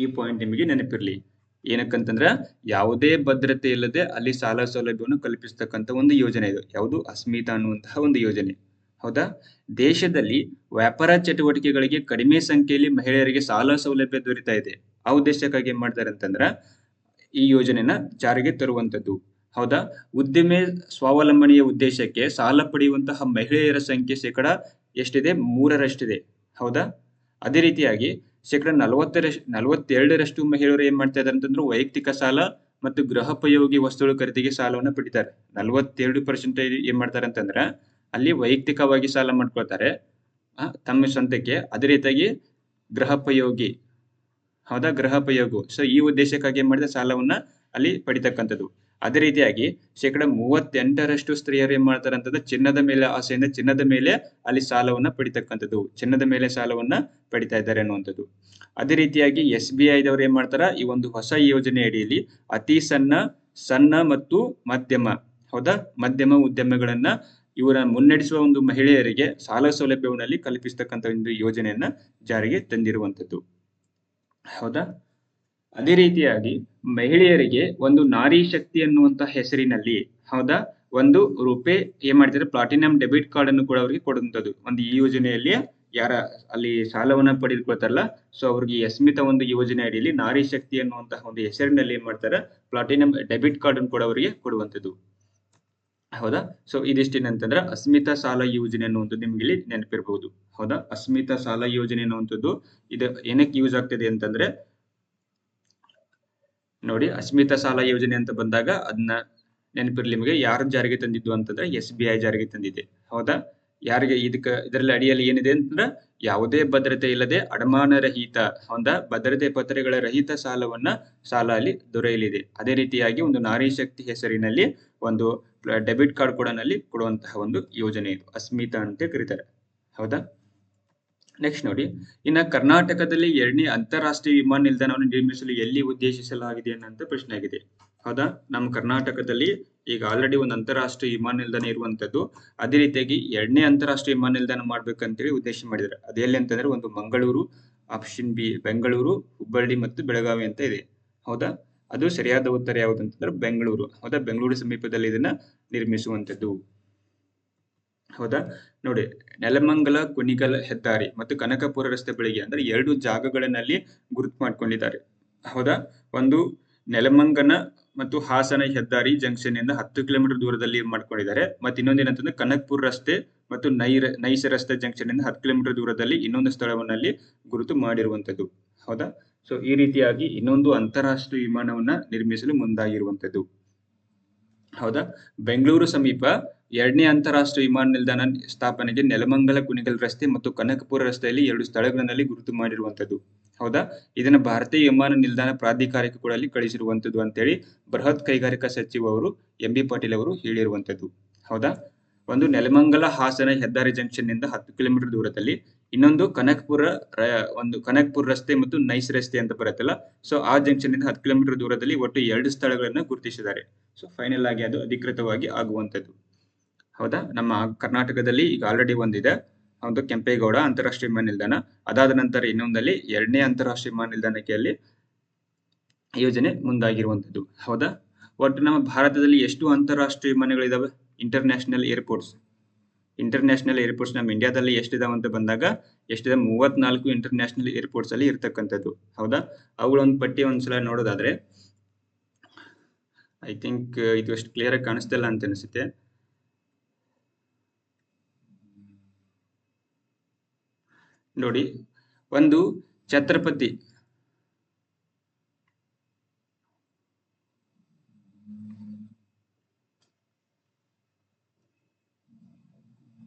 S1: ಈ ಪಾಯಿಂಟ್ ನಿಮಗೆ ನೆನಪಿರ್ಲಿ. ಏನಕ್ಕಂತಂದ್ರ ಯಾವುದೇ ಭದ್ರತೆ ಇಲ್ಲದೆ ಅಲ್ಲಿ ಸಾಲ ಸೌಲಭ್ಯವನ್ನು ಕಲ್ಪಿಸ್ತಕ್ಕಂಥ ಒಂದು ಯೋಜನೆ ಇದು. ಯಾವುದು? ಅಸ್ಮಿತಾ ಅನ್ನುವಂತಹ ಒಂದು ಯೋಜನೆ. ಹೌದಾ? ದೇಶದಲ್ಲಿ ವ್ಯಾಪಾರ ಚಟುವಟಿಕೆಗಳಿಗೆ ಕಡಿಮೆ ಸಂಖ್ಯೆಯಲ್ಲಿ ಮಹಿಳೆಯರಿಗೆ ಸಾಲ ಸೌಲಭ್ಯ ದೊರೀತಾ ಇದೆ. ಆ ಉದ್ದೇಶಕ್ಕಾಗಿ ಏನ್ ಮಾಡ್ತಾರೆ ಅಂತಂದ್ರ ಈ ಯೋಜನೆನ ಜಾರಿಗೆ ತರುವಂತದ್ದು. ಹೌದಾ? ಉದ್ದಿಮೆ ಸ್ವಾವಲಂಬನೆಯ ಉದ್ದೇಶಕ್ಕೆ ಸಾಲ ಪಡೆಯುವಂತಹ ಮಹಿಳೆಯರ ಸಂಖ್ಯೆ ಶೇಕಡ ಎಷ್ಟಿದೆ? 3ರಷ್ಟಿದೆ. ಹೌದಾ? ಅದೇ ರೀತಿಯಾಗಿ ಶೇಕಡ 42ರಷ್ಟು ಮಹಿಳೆಯರು ಏನ್ ಮಾಡ್ತಾ ಇದಾರೆ ಅಂತಂದ್ರೆ ವೈಯಕ್ತಿಕ ಸಾಲ ಮತ್ತು ಗೃಹೋಪಯೋಗಿ ವಸ್ತುಗಳ ಖರೀದಿಗೆ ಸಾಲವನ್ನು ಪಡಿತಾರೆ. 42% ಏನ್ ಮಾಡ್ತಾರೆ ಅಂತಂದ್ರ ಅಲ್ಲಿ ವೈಯಕ್ತಿಕವಾಗಿ ಸಾಲ ಮಾಡ್ಕೊಳ್ತಾರೆ ತಮ್ಮ ಸ್ವಂತಕ್ಕೆ. ಅದೇ ರೀತಿಯಾಗಿ ಗೃಹೋಪಯೋಗಿ, ಹೌದಾ, ಗೃಹೋಪಯೋಗ. ಸೊ ಈ ಉದ್ದೇಶಕ್ಕಾಗಿ ಏನ್ ಮಾಡಿದ ಸಾಲವನ್ನ ಅಲ್ಲಿ ಪಡಿತಕ್ಕಂಥದ್ದು. ಅದೇ ರೀತಿಯಾಗಿ ಶೇಕಡ 38ರಷ್ಟು ಸ್ತ್ರೀಯರು ಏನ್ ಮಾಡ್ತಾರೆ ಅಂತಂದ್ರೆ ಚಿನ್ನದ ಮೇಲೆ ಆಸೆಯಿಂದ ಚಿನ್ನದ ಮೇಲೆ ಅಲ್ಲಿ ಸಾಲವನ್ನ ಪಡಿತಕ್ಕಂಥದ್ದು. ಚಿನ್ನದ ಮೇಲೆ ಸಾಲವನ್ನ ಪಡಿತಾ ಇದ್ದಾರೆ ಅನ್ನುವಂಥದ್ದು. ಅದೇ ರೀತಿಯಾಗಿ SBI ದವರು ಏನ್ ಮಾಡ್ತಾರ, ಈ ಒಂದು ಹೊಸ ಯೋಜನೆ ಅಡಿಯಲ್ಲಿ ಅತಿ ಸಣ್ಣ ಮತ್ತು ಮಧ್ಯಮ, ಹೌದಾ, ಮಧ್ಯಮ ಉದ್ಯಮಗಳನ್ನ ಇವರ ಮುನ್ನಡೆಸುವ ಒಂದು ಮಹಿಳೆಯರಿಗೆ ಸಾಲ ಸೌಲಭ್ಯವನ್ನು ಕಲ್ಪಿಸ್ತಕ್ಕಂಥ ಒಂದು ಯೋಜನೆಯನ್ನ ಜಾರಿಗೆ ತಂದಿರುವಂತದ್ದು. ಹೌದಾ? ಅದೇ ರೀತಿಯಾಗಿ ಮಹಿಳೆಯರಿಗೆ ಒಂದು ನಾರಿ ಶಕ್ತಿ ಅನ್ನುವಂತ ಹೆಸರಿನಲ್ಲಿ, ಹೌದಾ, ಒಂದು ರೂಪೇ ಏನ್ ಮಾಡ್ತಾರೆ, ಪ್ಲಾಟಿನಂ ಡೆಬಿಟ್ ಕಾರ್ಡ್ ಅನ್ನು ಕೂಡ ಅವರಿಗೆ ಕೊಡುವಂತದ್ದು. ಒಂದು ಈ ಯೋಜನೆಯಲ್ಲಿ ಯಾರ ಅಲ್ಲಿ ಸಾಲವನ್ನ ಪಡೆದುಕೊಳ್ತಾರಲ್ಲ, ಸೊ ಅವ್ರಿಗೆ ಅಸ್ಮಿತಾ ಒಂದು ಯೋಜನೆ ಅಡಿಯಲ್ಲಿ ನಾರಿ ಶಕ್ತಿ ಅನ್ನುವಂತಹ ಒಂದು ಹೆಸರಿನಲ್ಲಿ ಏನ್ ಮಾಡ್ತಾರೆ, ಪ್ಲಾಟಿನಂ ಡೆಬಿಟ್ ಕಾರ್ಡ್ ಅನ್ನು ಕೂಡ ಅವರಿಗೆ ಕೊಡುವಂತದ್ದು. ಹೌದಾ? ಸೊ ಇದಿಷ್ಟೇನಂತಂದ್ರೆ ಅಸ್ಮಿತಾ ಸಾಲ ಯೋಜನೆ ಅನ್ನುವಂಥದ್ದು ನಿಮ್ಗೆ ಇಲ್ಲಿ ನೆನಪಿರಬಹುದು. ಹೌದಾ? ಅಸ್ಮಿತಾ ಸಾಲ ಯೋಜನೆ ಅನ್ನುವಂಥದ್ದು ಇದು ಏನಕ್ಕೆ ಯೂಸ್ ಆಗ್ತದೆ ಅಂತಂದ್ರೆ ನೋಡಿ, ಅಸ್ಮಿತಾ ಸಾಲ ಯೋಜನೆ ಅಂತ ಬಂದಾಗ ಅದನ್ನ ನೆನಪಿರ್ಲಿ ನಿಮಗೆ. ಯಾರು ಜಾರಿಗೆ ತಂದಿದ್ದು ಅಂತಂದ್ರೆ SBI ಜಾರಿಗೆ ತಂದಿದೆ. ಹೌದಾ? ಯಾರಿಗೆ ಇದರಲ್ಲಿ ಅಡಿಯಲ್ಲಿ ಏನಿದೆ ಅಂತಂದ್ರೆ ಯಾವುದೇ ಭದ್ರತೆ ಇಲ್ಲದೆ ಅಡಮಾನ ರಹಿತ, ಹೌದಾ, ಭದ್ರತೆ ಪತ್ರಗಳ ರಹಿತ ಸಾಲ ಅಲ್ಲಿ ದೊರೆಯಲಿದೆ. ಅದೇ ರೀತಿಯಾಗಿ ಒಂದು ನಾರಿ ಶಕ್ತಿ ಹೆಸರಿನಲ್ಲಿ ಒಂದು ಡೆಬಿಟ್ ಕಾರ್ಡ್ ಕೂಡ ಕೊಡುವಂತಹ ಒಂದು ಯೋಜನೆ ಇದು ಅಸ್ಮಿತಾ ಅಂತ ಕರೀತಾರೆ. ಹೌದಾ? ನೆಕ್ಸ್ಟ್ ನೋಡಿ, ಇನ್ನ ಕರ್ನಾಟಕದಲ್ಲಿ 2ನೇ ಅಂತಾರಾಷ್ಟ್ರೀಯ ವಿಮಾನ ನಿಲ್ದಾಣವನ್ನು ನಿರ್ಮಿಸಲು ಎಲ್ಲಿ ಉದ್ದೇಶಿಸಲಾಗಿದೆ ಅನ್ನೋ ಪ್ರಶ್ನೆ ಆಗಿದೆ. ಹೌದಾ? ನಮ್ಮ ಕರ್ನಾಟಕದಲ್ಲಿ ಈಗ ಆಲ್ರೆಡಿ ಒಂದು ಅಂತಾರಾಷ್ಟ್ರೀಯ ವಿಮಾನ ನಿಲ್ದಾಣ ಇರುವಂತದ್ದು. ಅದೇ ರೀತಿಯಾಗಿ 2ನೇ ಅಂತಾರಾಷ್ಟ್ರೀಯ ವಿಮಾನ ನಿಲ್ದಾಣ ಮಾಡ್ಬೇಕಂತೇಳಿ ಉದ್ದೇಶ ಮಾಡಿದ್ದಾರೆ. ಅದು ಎಲ್ಲಿ ಅಂತಂದ್ರೆ ಒಂದು ಮಂಗಳೂರು, ಆಪ್ಷನ್ ಬಿ ಬೆಂಗಳೂರು, ಹುಬ್ಬಳ್ಳಿ ಮತ್ತು ಬೆಳಗಾವಿ ಅಂತ ಇದೆ. ಹೌದಾ? ಅದು ಸರಿಯಾದ ಉತ್ತರ ಯಾವುದು ಅಂತಂದ್ರೆ ಬೆಂಗಳೂರು. ಹೌದಾ? ಬೆಂಗಳೂರು ಸಮೀಪದಲ್ಲಿ ಇದನ್ನ ನಿರ್ಮಿಸುವಂತದ್ದು. ಹೌದಾ? ನೋಡಿ, ನೆಲಮಂಗಲ ಕುಣಿಗಲ್ ಹೆದ್ದಾರಿ ಮತ್ತು ಕನಕಪುರ ರಸ್ತೆ ಬಳಿಗೆ ಅಂದ್ರೆ 2 ಜಾಗಗಳಲ್ಲಿ ಗುರುತು ಮಾಡ್ಕೊಂಡಿದ್ದಾರೆ. ಹೌದಾ? ಒಂದು ನೆಲಮಂಗನ ಮತ್ತು ಹಾಸನ ಹೆದ್ದಾರಿ ಜಂಕ್ಷನ್ ಇಂದ 10 ಕಿಲೋಮೀಟರ್ ದೂರದಲ್ಲಿ ಮಾಡ್ಕೊಂಡಿದ್ದಾರೆ. ಮತ್ತೆ ಇನ್ನೊಂದೇನಂತಂದ್ರೆ ಕನಕಪುರ ರಸ್ತೆ ಮತ್ತು ನೈಸ ರಸ್ತೆ ಜಂಕ್ಷನ್ ಇಂದ 10 ಕಿಲೋಮೀಟರ್ ದೂರದಲ್ಲಿ ಇನ್ನೊಂದು ಸ್ಥಳವನ್ನಲ್ಲಿ ಗುರುತು ಮಾಡಿರುವಂತದ್ದು. ಹೌದಾ? ಸೊ ಈ ರೀತಿಯಾಗಿ ಇನ್ನೊಂದು ಅಂತಾರಾಷ್ಟ್ರೀಯ ವಿಮಾನವನ್ನ ನಿರ್ಮಿಸಲು ಮುಂದಾಗಿರುವಂತದ್ದು. ಹೌದಾ? ಬೆಂಗಳೂರು ಸಮೀಪ 2ನೇ ಅಂತಾರಾಷ್ಟ್ರೀಯ ವಿಮಾನ ನಿಲ್ದಾಣ ಸ್ಥಾಪನೆಗೆ ನೆಲಮಂಗಲ ಕುಣಿಗಲ್ ರಸ್ತೆ ಮತ್ತು ಕನಕಪುರ ರಸ್ತೆಯಲ್ಲಿ 2 ಸ್ಥಳಗಳಲ್ಲಿ ಗುರುತು ಮಾಡಿರುವಂತದ್ದು. ಹೌದಾ? ಇದನ್ನ ಭಾರತೀಯ ವಿಮಾನ ನಿಲ್ದಾಣ ಪ್ರಾಧಿಕಾರಕ್ಕೆ ಕೂಡ ಕಳಿಸಿರುವಂತದ್ದು ಅಂತೇಳಿ ಬೃಹತ್ ಕೈಗಾರಿಕಾ ಸಚಿವ ಅವರು ಎಂ ಬಿ ಪಾಟೀಲ್ ಅವರು ಹೇಳಿರುವಂತದ್ದು. ಹೌದಾ? ಒಂದು ನೆಲಮಂಗಲ ಹಾಸನ ಹೆದ್ದಾರಿ ಜಂಕ್ಷನ್ ನಿಂದ 10 ಕಿಲೋಮೀಟರ್ ದೂರದಲ್ಲಿ, ಇನ್ನೊಂದು ಕನಕಪುರ ರಸ್ತೆ ಮತ್ತು ನೈಸ್ ರಸ್ತೆ ಅಂತ ಬರುತ್ತಲ್ಲ, ಸೊ ಆ ಜಂಕ್ಷನ್ ನಿಂದ 10 ಕಿಲೋಮೀಟರ್ ದೂರದಲ್ಲಿ ಒಟ್ಟು 2 ಸ್ಥಳಗಳನ್ನ ಗುರುತಿಸಿದ್ದಾರೆ. ಸೊ ಫೈನಲ್ ಆಗಿ ಅದು ಅಧಿಕೃತವಾಗಿ ಆಗುವಂತದ್ದು. ಹೌದಾ? ನಮ್ಮ ಕರ್ನಾಟಕದಲ್ಲಿ ಈಗ ಆಲ್ರೆಡಿ ಒಂದಿದೆ, ಒಂದು ಕೆಂಪೇಗೌಡ ಅಂತಾರಾಷ್ಟ್ರೀಯ ವಿಮಾನ ನಿಲ್ದಾಣ. ಅದಾದ ನಂತರ ಇನ್ನೊಂದಲ್ಲಿ 2ನೇ ಅಂತಾರಾಷ್ಟ್ರೀಯ ವಿಮಾನ ನಿಲ್ದಾಣಕ್ಕೆ ಅಲ್ಲಿ ಯೋಜನೆ ಮುಂದಾಗಿರುವಂತದ್ದು. ಹೌದಾ? ಒಟ್ಟು ನಮ್ಮ ಭಾರತದಲ್ಲಿ ಎಷ್ಟು ಅಂತಾರಾಷ್ಟ್ರೀಯ ವಿಮಾನಗಳಿದಾವೆ? ಇಂಟರ್ನ್ಯಾಷನಲ್ ಏರ್ಪೋರ್ಟ್ಸ್ ನಮ್ಮ ಇಂಡಿಯಾದಲ್ಲಿ ಎಷ್ಟಿದಾವೆ ಅಂತ ಬಂದಾಗ ಎಷ್ಟಿದೆ? 34 ಇಂಟರ್ನ್ಯಾಷನಲ್ ಏರ್ಪೋರ್ಟ್ಸ್ ಅಲ್ಲಿ ಇರ್ತಕ್ಕಂಥದ್ದು. ಹೌದಾ? ಅವುಗಳೊಂದು ಪಟ್ಟಿ ಒಂದ್ಸಲ ನೋಡೋದಾದ್ರೆ, ಐ ಥಿಂಕ್ ಇದು ಅಷ್ಟು ಕ್ಲಿಯರ್ ಆಗಿ ಕಾಣಿಸ್ತಿಲ್ಲ ಅಂತ ಅನಿಸುತ್ತೆ. ನೋಡಿ, ಒಂದು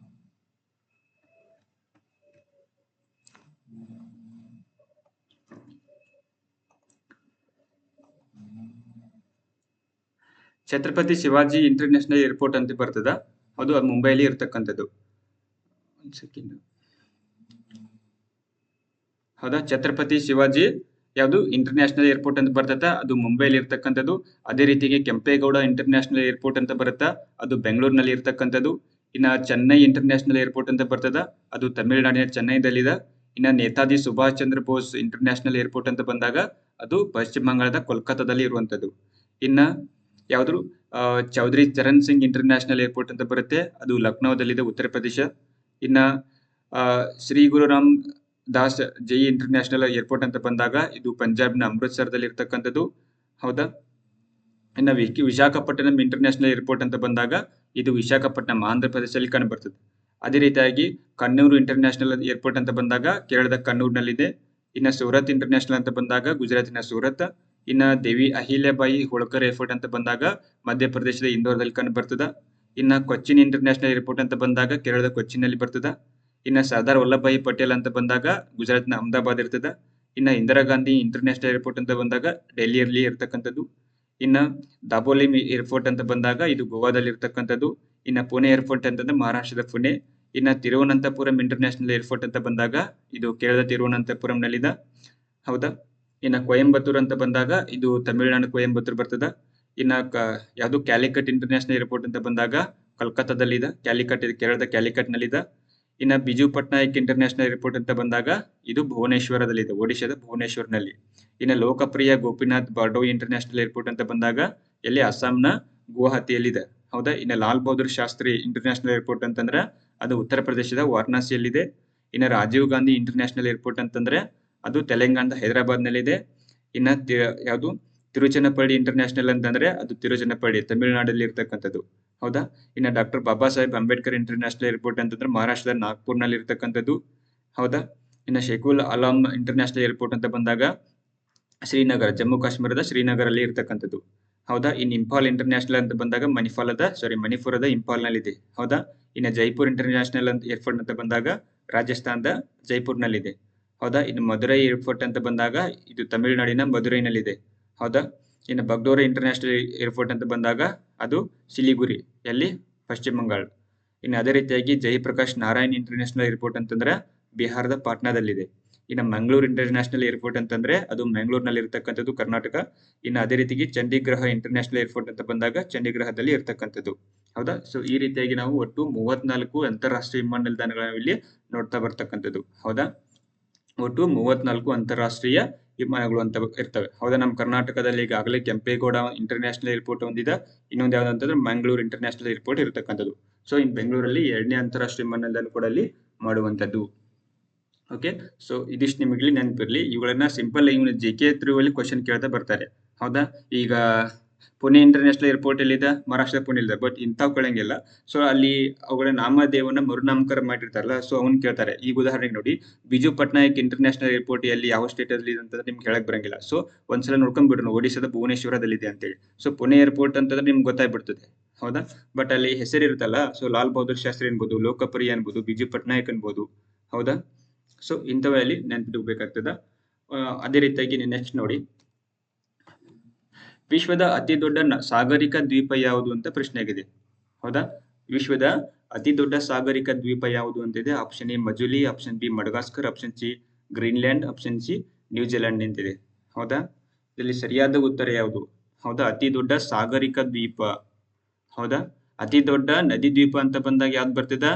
S1: ಛತ್ರಪತಿ ಶಿವಾಜಿ ಇಂಟರ್ನ್ಯಾಷನಲ್ ಏರ್ಪೋರ್ಟ್ ಅಂತ ಬರ್ತದ. ಅದು ಮುಂಬೈಲಿ ಇರ್ತಕ್ಕಂಥದ್ದು. ಒಂದ್ ಸೆಕೆಂಡ್. ಹೌದಾ? ಛತ್ರಪತಿ ಶಿವಾಜಿ ಯಾವುದು ಇಂಟರ್ನ್ಯಾಷನಲ್ ಏರ್ಪೋರ್ಟ್ ಅಂತ ಬರ್ತದ, ಅದು ಮುಂಬೈಲಿ ಇರ್ತಕ್ಕಂಥದ್ದು. ಅದೇ ರೀತಿಗೆ ಕೆಂಪೇಗೌಡ ಇಂಟರ್ನ್ಯಾಷನಲ್ ಏರ್ಪೋರ್ಟ್ ಅಂತ ಬರುತ್ತಾ, ಅದು ಬೆಂಗಳೂರಿನಲ್ಲಿ ಇರ್ತಕ್ಕಂಥದ್ದು. ಇನ್ನ ಚೆನ್ನೈ ಇಂಟರ್ನ್ಯಾಷನಲ್ ಏರ್ಪೋರ್ಟ್ ಅಂತ ಬರ್ತದ, ಅದು ತಮಿಳುನಾಡಿನ ಚೆನ್ನೈದಲ್ಲಿದೆ. ಇನ್ನ ನೇತಾಜಿ ಸುಭಾಷ್ ಚಂದ್ರ ಬೋಸ್ ಇಂಟರ್ನ್ಯಾಷನಲ್ ಏರ್ಪೋರ್ಟ್ ಅಂತ ಬಂದಾಗ ಅದು ಪಶ್ಚಿಮ ಬಂಗಾಳದ ಕೋಲ್ಕತ್ತಾದಲ್ಲಿ ಇರುವಂತದ್ದು. ಇನ್ನ ಯಾವ್ದು ಚೌಧರಿ ಚರಣ್ ಸಿಂಗ್ ಇಂಟರ್ನ್ಯಾಷನಲ್ ಏರ್ಪೋರ್ಟ್ ಅಂತ ಬರುತ್ತೆ, ಅದು ಲಕ್ನೋದಲ್ಲಿದೆ, ಉತ್ತರ ಪ್ರದೇಶ. ಇನ್ನ ಶ್ರೀ ಗುರುರಾಮ್ ದಾಸ್ ಜೈ ಇಂಟರ್ನ್ಯಾಷನಲ್ ಏರ್ಪೋರ್ಟ್ ಅಂತ ಬಂದಾಗ ಇದು ಪಂಜಾಬ್ನ ಅಮೃತ್ಸರದಲ್ಲಿ ಇರ್ತಕ್ಕಂಥದ್ದು. ಹೌದಾ? ಇನ್ನು ವಿಶಾಖಪಟ್ಟಣಂ ಇಂಟರ್ನ್ಯಾಷನಲ್ ಏರ್ಪೋರ್ಟ್ ಅಂತ ಬಂದಾಗ ಇದು ವಿಶಾಖಪಟ್ಟಣಂ ಆಂಧ್ರ ಪ್ರದೇಶದಲ್ಲಿ ಕಂಡು ಬರ್ತದೆ. ಅದೇ ರೀತಿಯಾಗಿ ಕಣ್ಣೂರು ಇಂಟರ್ನ್ಯಾಷನಲ್ ಏರ್ಪೋರ್ಟ್ ಅಂತ ಬಂದಾಗ ಕೇರಳದ ಕಣ್ಣೂರಿನಲ್ಲಿದೆ. ಇನ್ನು ಸೂರತ್ ಇಂಟರ್ನ್ಯಾಷನಲ್ ಅಂತ ಬಂದಾಗ ಗುಜರಾತಿನ ಸೂರತ್. ಇನ್ನ ದೇವಿ ಅಹಿಲ್ಯಾಬಾಯಿ ಹೋಳ್ಕರ್ ಏರ್ಪೋರ್ಟ್ ಅಂತ ಬಂದಾಗ ಮಧ್ಯಪ್ರದೇಶದ ಇಂದೋರ್ದಲ್ಲಿ ಕಂಡು ಬರ್ತದ. ಇನ್ನ ಕೊಚ್ಚಿನ್ ಇಂಟರ್ನ್ಯಾಷನಲ್ ಏರ್ಪೋರ್ಟ್ ಅಂತ ಬಂದಾಗ ಕೇರಳದ ಕೊಚ್ಚಿನಲ್ಲಿ ಬರ್ತದ. ಇನ್ನ ಸರ್ದಾರ್ ವಲ್ಲಭಾಯಿ ಪಟೇಲ್ ಅಂತ ಬಂದಾಗ ಗುಜರಾತ್ನ ಅಹಮದಾಬಾದ್ ಇರ್ತದ. ಇನ್ನ ಇಂದಿರಾ ಗಾಂಧಿ ಇಂಟರ್ನ್ಯಾಷನಲ್ ಏರ್ಪೋರ್ಟ್ ಅಂತ ಬಂದಾಗ ಡೆಲ್ಲಿಯಲ್ಲಿ ಇರ್ತಕ್ಕಂಥದ್ದು. ಇನ್ನ ದಾಬೋಲಿ ಏರ್ಪೋರ್ಟ್ ಅಂತ ಬಂದಾಗ ಇದು ಗೋವಾದಲ್ಲಿ ಇರ್ತಕ್ಕಂಥದ್ದು. ಇನ್ನ ಪುಣೆ ಏರ್ಪೋರ್ಟ್ ಅಂತಂದ್ರೆ ಮಹಾರಾಷ್ಟ್ರದ ಪುಣೆ. ಇನ್ನ ತಿರುವನಂತಪುರಂ ಇಂಟರ್ನ್ಯಾಷನಲ್ ಏರ್ಪೋರ್ಟ್ ಅಂತ ಬಂದಾಗ ಇದು ಕೇರಳದ ತಿರುವನಂತಪುರಂನಲ್ಲಿದೆ. ಹೌದಾ? ಇನ್ನ ಕೊಯಂಬತ್ತೂರ್ ಅಂತ ಬಂದಾಗ ಇದು ತಮಿಳುನಾಡು ಕೊಯಂಬತ್ತೂರ್ ಬರ್ತದ. ಇನ್ನ ಯಾವುದು ಕ್ಯಾಲಿಕಟ್ ಇಂಟರ್ನ್ಯಾಷನಲ್ ಏರ್ಪೋರ್ಟ್ ಅಂತ ಬಂದಾಗ ಕಲ್ಕತ್ತಾದಲ್ಲಿದೆ. ಕ್ಯಾಲಿಕಟ್ ಇದು ಕೇರಳದ ಕ್ಯಾಲಿಕಟ್ ನಲ್ಲಿದೆ. ಇನ್ನ ಬಿಜು ಪಟ್ನಾಯಕ್ ಇಂಟರ್ನ್ಯಾಷನಲ್ ಏರ್ಪೋರ್ಟ್ ಅಂತ ಬಂದಾಗ ಇದು ಭುವನೇಶ್ವರದಲ್ಲಿದೆ, ಒಡಿಶಾದ ಭುವನೇಶ್ವರ್ನಲ್ಲಿ. ಇನ್ನ ಲೋಕಪ್ರಿಯ ಗೋಪಿನಾಥ್ ಬಾರ್ಡೋಯಿ ಇಂಟರ್ನ್ಯಾಷನಲ್ ಏರ್ಪೋರ್ಟ್ ಅಂತ ಬಂದಾಗ ಎಲ್ಲಿ ಅಸ್ಸಾಂನ ಗುವಾಹತಿಯಲ್ಲಿದೆ. ಹೌದಾ? ಇನ್ನ ಲಾಲ್ ಬಹದ್ದೂರ್ ಶಾಸ್ತ್ರಿ ಇಂಟರ್ನ್ಯಾಷನಲ್ ಏರ್ಪೋರ್ಟ್ ಅಂತಂದ್ರೆ ಅದು ಉತ್ತರ ಪ್ರದೇಶದ ವಾರಣಾಸಿಯಲ್ಲಿದೆ. ಇನ್ನ ರಾಜೀವ್ ಗಾಂಧಿ ಇಂಟರ್ನ್ಯಾಷನಲ್ ಏರ್ಪೋರ್ಟ್ ಅಂತಂದ್ರೆ ಅದು ತೆಲಂಗಾಣದ ಹೈದರಾಬಾದ್ ನಲ್ಲಿದೆ. ಇನ್ನ ಯಾವುದು ತಿರುಚನಪಳ್ಳಿ ಇಂಟರ್ನ್ಯಾಷನಲ್ ಅಂತಂದ್ರೆ ಅದು ತಿರುಚನಪಳ್ಳಿ ತಮಿಳುನಾಡಲ್ಲಿ ಇರ್ತಕ್ಕಂಥದ್ದು. ಹೌದಾ? ಇನ್ನ doctor Baba Saheb Ambedkar international airport ಅಂತಂದ್ರೆ ಮಹಾರಾಷ್ಟ್ರದ ನಾಗ್ಪುರ್ನಲ್ಲಿ ಇರ್ತಕ್ಕಂಥದ್ದು. ಹೌದಾ? ಇನ್ನ ಶೇಖುಲ್ ಅಲಾಮ್ ಇಂಟರ್ನ್ಯಾಷನಲ್ ಏರ್ಪೋರ್ಟ್ ಅಂತ ಬಂದಾಗ ಶ್ರೀನಗರ, ಜಮ್ಮು ಕಾಶ್ಮೀರದ ಶ್ರೀನಗರಲ್ಲಿ ಇರ್ತಕ್ಕಂಥದ್ದು. ಹೌದಾ? ಇನ್ನು ಇಂಫಾಲ್ ಇಂಟರ್ನ್ಯಾಷನಲ್ ಅಂತ ಬಂದಾಗ ಮಣಿಪುರದ ಇಂಫಾಲ್ನಲ್ಲಿದೆ. ಹೌದಾ? ಇನ್ನು ಜೈಪುರ್ ಇಂಟರ್ನ್ಯಾಷನಲ್ ಏರ್ಪೋರ್ಟ್ ಅಂತ ಬಂದಾಗ ರಾಜಸ್ಥಾನದ ಜೈಪುರ್ನಲ್ಲಿದೆ. ಹೌದಾ? ಇನ್ನು ಮಧುರೈ ಏರ್ಪೋರ್ಟ್ ಅಂತ ಬಂದಾಗ ಇದು ತಮಿಳುನಾಡಿನ ಮಧುರೈನಲ್ಲಿದೆ. ಹೌದಾ? ಇನ್ನು ಬಗ್ಡೋರ ಇಂಟರ್ನ್ಯಾಷನಲ್ ಏರ್ಪೋರ್ಟ್ ಅಂತ ಬಂದಾಗ ಅದು ಸಿಲಿಗುರಿ, ಎಲ್ಲಿ? ಪಶ್ಚಿಮ ಬಂಗಾಳ. ಇನ್ನು ಅದೇ ರೀತಿಯಾಗಿ ಜಯಪ್ರಕಾಶ್ ನಾರಾಯಣ್ ಇಂಟರ್ನ್ಯಾಷನಲ್ ಏರ್ಪೋರ್ಟ್ ಅಂತಂದ್ರೆ ಬಿಹಾರದ ಪಾಟ್ನಾದಲ್ಲಿದೆ. ಇನ್ನು ಮಂಗಳೂರು ಇಂಟರ್ನ್ಯಾಷನಲ್ ಏರ್ಪೋರ್ಟ್ ಅಂತಂದ್ರೆ ಅದು ಮಂಗಳೂರಿನಲ್ಲಿ ಇರ್ತಕ್ಕಂಥದ್ದು ಕರ್ನಾಟಕ. ಇನ್ನು ಅದೇ ರೀತಿಗೆ ಚಂಡೀಗೃಹ ಇಂಟರ್ನ್ಯಾಷನಲ್ ಏರ್ಪೋರ್ಟ್ ಅಂತ ಬಂದಾಗ ಚಂಡೀಗೃಹದಲ್ಲಿ ಇರ್ತಕ್ಕಂಥದ್ದು. ಹೌದಾ? ಸೊ ಈ ರೀತಿಯಾಗಿ ನಾವು ಒಟ್ಟು 34 ಅಂತಾರಾಷ್ಟ್ರೀಯ ವಿಮಾನ ನಿಲ್ದಾಣಗಳನ್ನ ಇಲ್ಲಿ ನೋಡ್ತಾ ಬರ್ತಕ್ಕಂಥದ್ದು. ಹೌದಾ? ಒಟ್ಟು 34 ಅಂತಾರಾಷ್ಟ್ರೀಯ ವಿಮಾನಗಳು ಅಂತ ಇರ್ತವೆ. ಹೌದಾ? ನಮ್ಮ ಕರ್ನಾಟಕದಲ್ಲಿ ಈಗಾಗಲೇ ಕೆಂಪೇಗೌಡ ಇಂಟರ್ನ್ಯಾಷನಲ್ ಏರ್ಪೋರ್ಟ್ ಒಂದಿದೆ. ಇನ್ನೊಂದು ಯಾವ್ದು ಅಂತಂದ್ರೆ ಮಂಗಳೂರು ಇಂಟರ್ನ್ಯಾಷನಲ್ ಏರ್ಪೋರ್ಟ್ ಇರತಕ್ಕಂಥದ್ದು. ಸೊ ಇನ್ ಬೆಂಗಳೂರಲ್ಲಿ 2ನೇ ಅಂತಾರಾಷ್ಟ್ರೀಯ ವಿಮಾನ ನಿಲ್ದಾಣ ಕೂಡ ಅಲ್ಲಿ ಮಾಡುವಂಥದ್ದು. ಓಕೆ, ಸೊ ಇದಿಷ್ಟು ನಿಮಗೆ ನೆನಪಿರ್ಲಿ. ಇವುಗಳನ್ನ ಸಿಂಪಲ್ ಇವನು JK ಥ್ರೂ ಅಲ್ಲಿ ಕ್ವಶನ್ ಕೇಳ್ತಾ ಬರ್ತಾರೆ. ಹೌದಾ? ಈಗ ಪುಣೆ ಇಂಟರ್ನ್ಯಾಷನಲ್ ಏರ್ಪೋರ್ಟ್ ಎಲ್ಲಿದೆ? ಮಹಾರಾಷ್ಟ್ರ ಪುಣೆ ಇದೆ. ಬಟ್ ಇಂಥವು ಕೇಳಂಗಿಲ್ಲ. ಸೊ ಅಲ್ಲಿ ಅವುಗಳ ನಾಮಧೇಯವನ್ನ ಮರುನಾಮಕರಣ ಮಾಡಿರ್ತಾರಲ್ಲ, ಸೊ ಅವನ್ ಕೇಳ್ತಾರೆ. ಈಗ ಉದಾಹರಣೆಗೆ ನೋಡಿ, ಬಿಜು ಪಟ್ನಾಯಕ್ ಇಂಟರ್ನ್ಯಾಷನಲ್ ಏರ್ಪೋರ್ಟ್ ಎಲ್ಲಿ ಯಾವ ಸ್ಟೇಟ್ ಅಲ್ಲಿ ಇದೆ ಅಂತಂದ್ರೆ ನಿಮ್ಗೆ ಹೇಳಕ್ ಬರಂಗಿಲ್ಲ. ಸೊ ಒಂದ್ಸಲ ನೋಡ್ಕೊಂಡ್ಬಿಡ್ರಿ, ಒಡಿಶಾದ ಭುವನೇಶ್ವರದಲ್ಲಿದೆ ಅಂತೇಳಿ. ಸೊ ಪುಣೆ ಏರ್ಪೋರ್ಟ್ ಅಂತಂದ್ರೆ ನಿಮ್ಗೆ ಗೊತ್ತಾಗ್ಬಿಡ್ತದೆ. ಹೌದಾ? ಬಟ್ ಅಲ್ಲಿ ಹೆಸರು ಇರುತ್ತಲ್ಲ, ಸೊ ಲಾಲ್ ಬಹದ್ದೂರ್ ಶಾಸ್ತ್ರಿ ಅನ್ಬೋದು, ಲೋಕಪ್ರಿಯ ಅನ್ಬೋದು, ಬಿಜು ಪಟ್ನಾಯಕ್ ಅನ್ಬೋದು. ಹೌದಾ? ಸೊ ಇಂಥವಲ್ಲಿ ನೆನಪಿಡಬೇಕಾಗ್ತದ. ಅದೇ ರೀತಿಯಾಗಿ ನೆಕ್ಸ್ಟ್ ನೋಡಿ, ವಿಶ್ವದ ಅತಿ ದೊಡ್ಡ ಸಾಗರಿಕ ದ್ವೀಪ ಯಾವುದು ಅಂತ ಪ್ರಶ್ನೆ ಆಗಿದೆ. ಹೌದಾ? ವಿಶ್ವದ ಅತಿ ದೊಡ್ಡ ಸಾಗರಿಕ ದ್ವೀಪ ಯಾವುದು ಅಂತಿದೆ. Option A Majuli, option B Madagascar, option C Greenland, option C New Zealand ಅಂತಿದೆ. ಹೌದಾ? ಇದರಲ್ಲಿ ಸರಿಯಾದ ಉತ್ತರ ಯಾವುದು? ಹೌದಾ? ಅತಿ ದೊಡ್ಡ ಸಾಗರಿಕ ದ್ವೀಪ. ಹೌದಾ? ಅತಿ ದೊಡ್ಡ ನದಿ ದ್ವೀಪ ಅಂತ ಬಂದಾಗ ಯಾವ್ದು ಬರ್ತದ?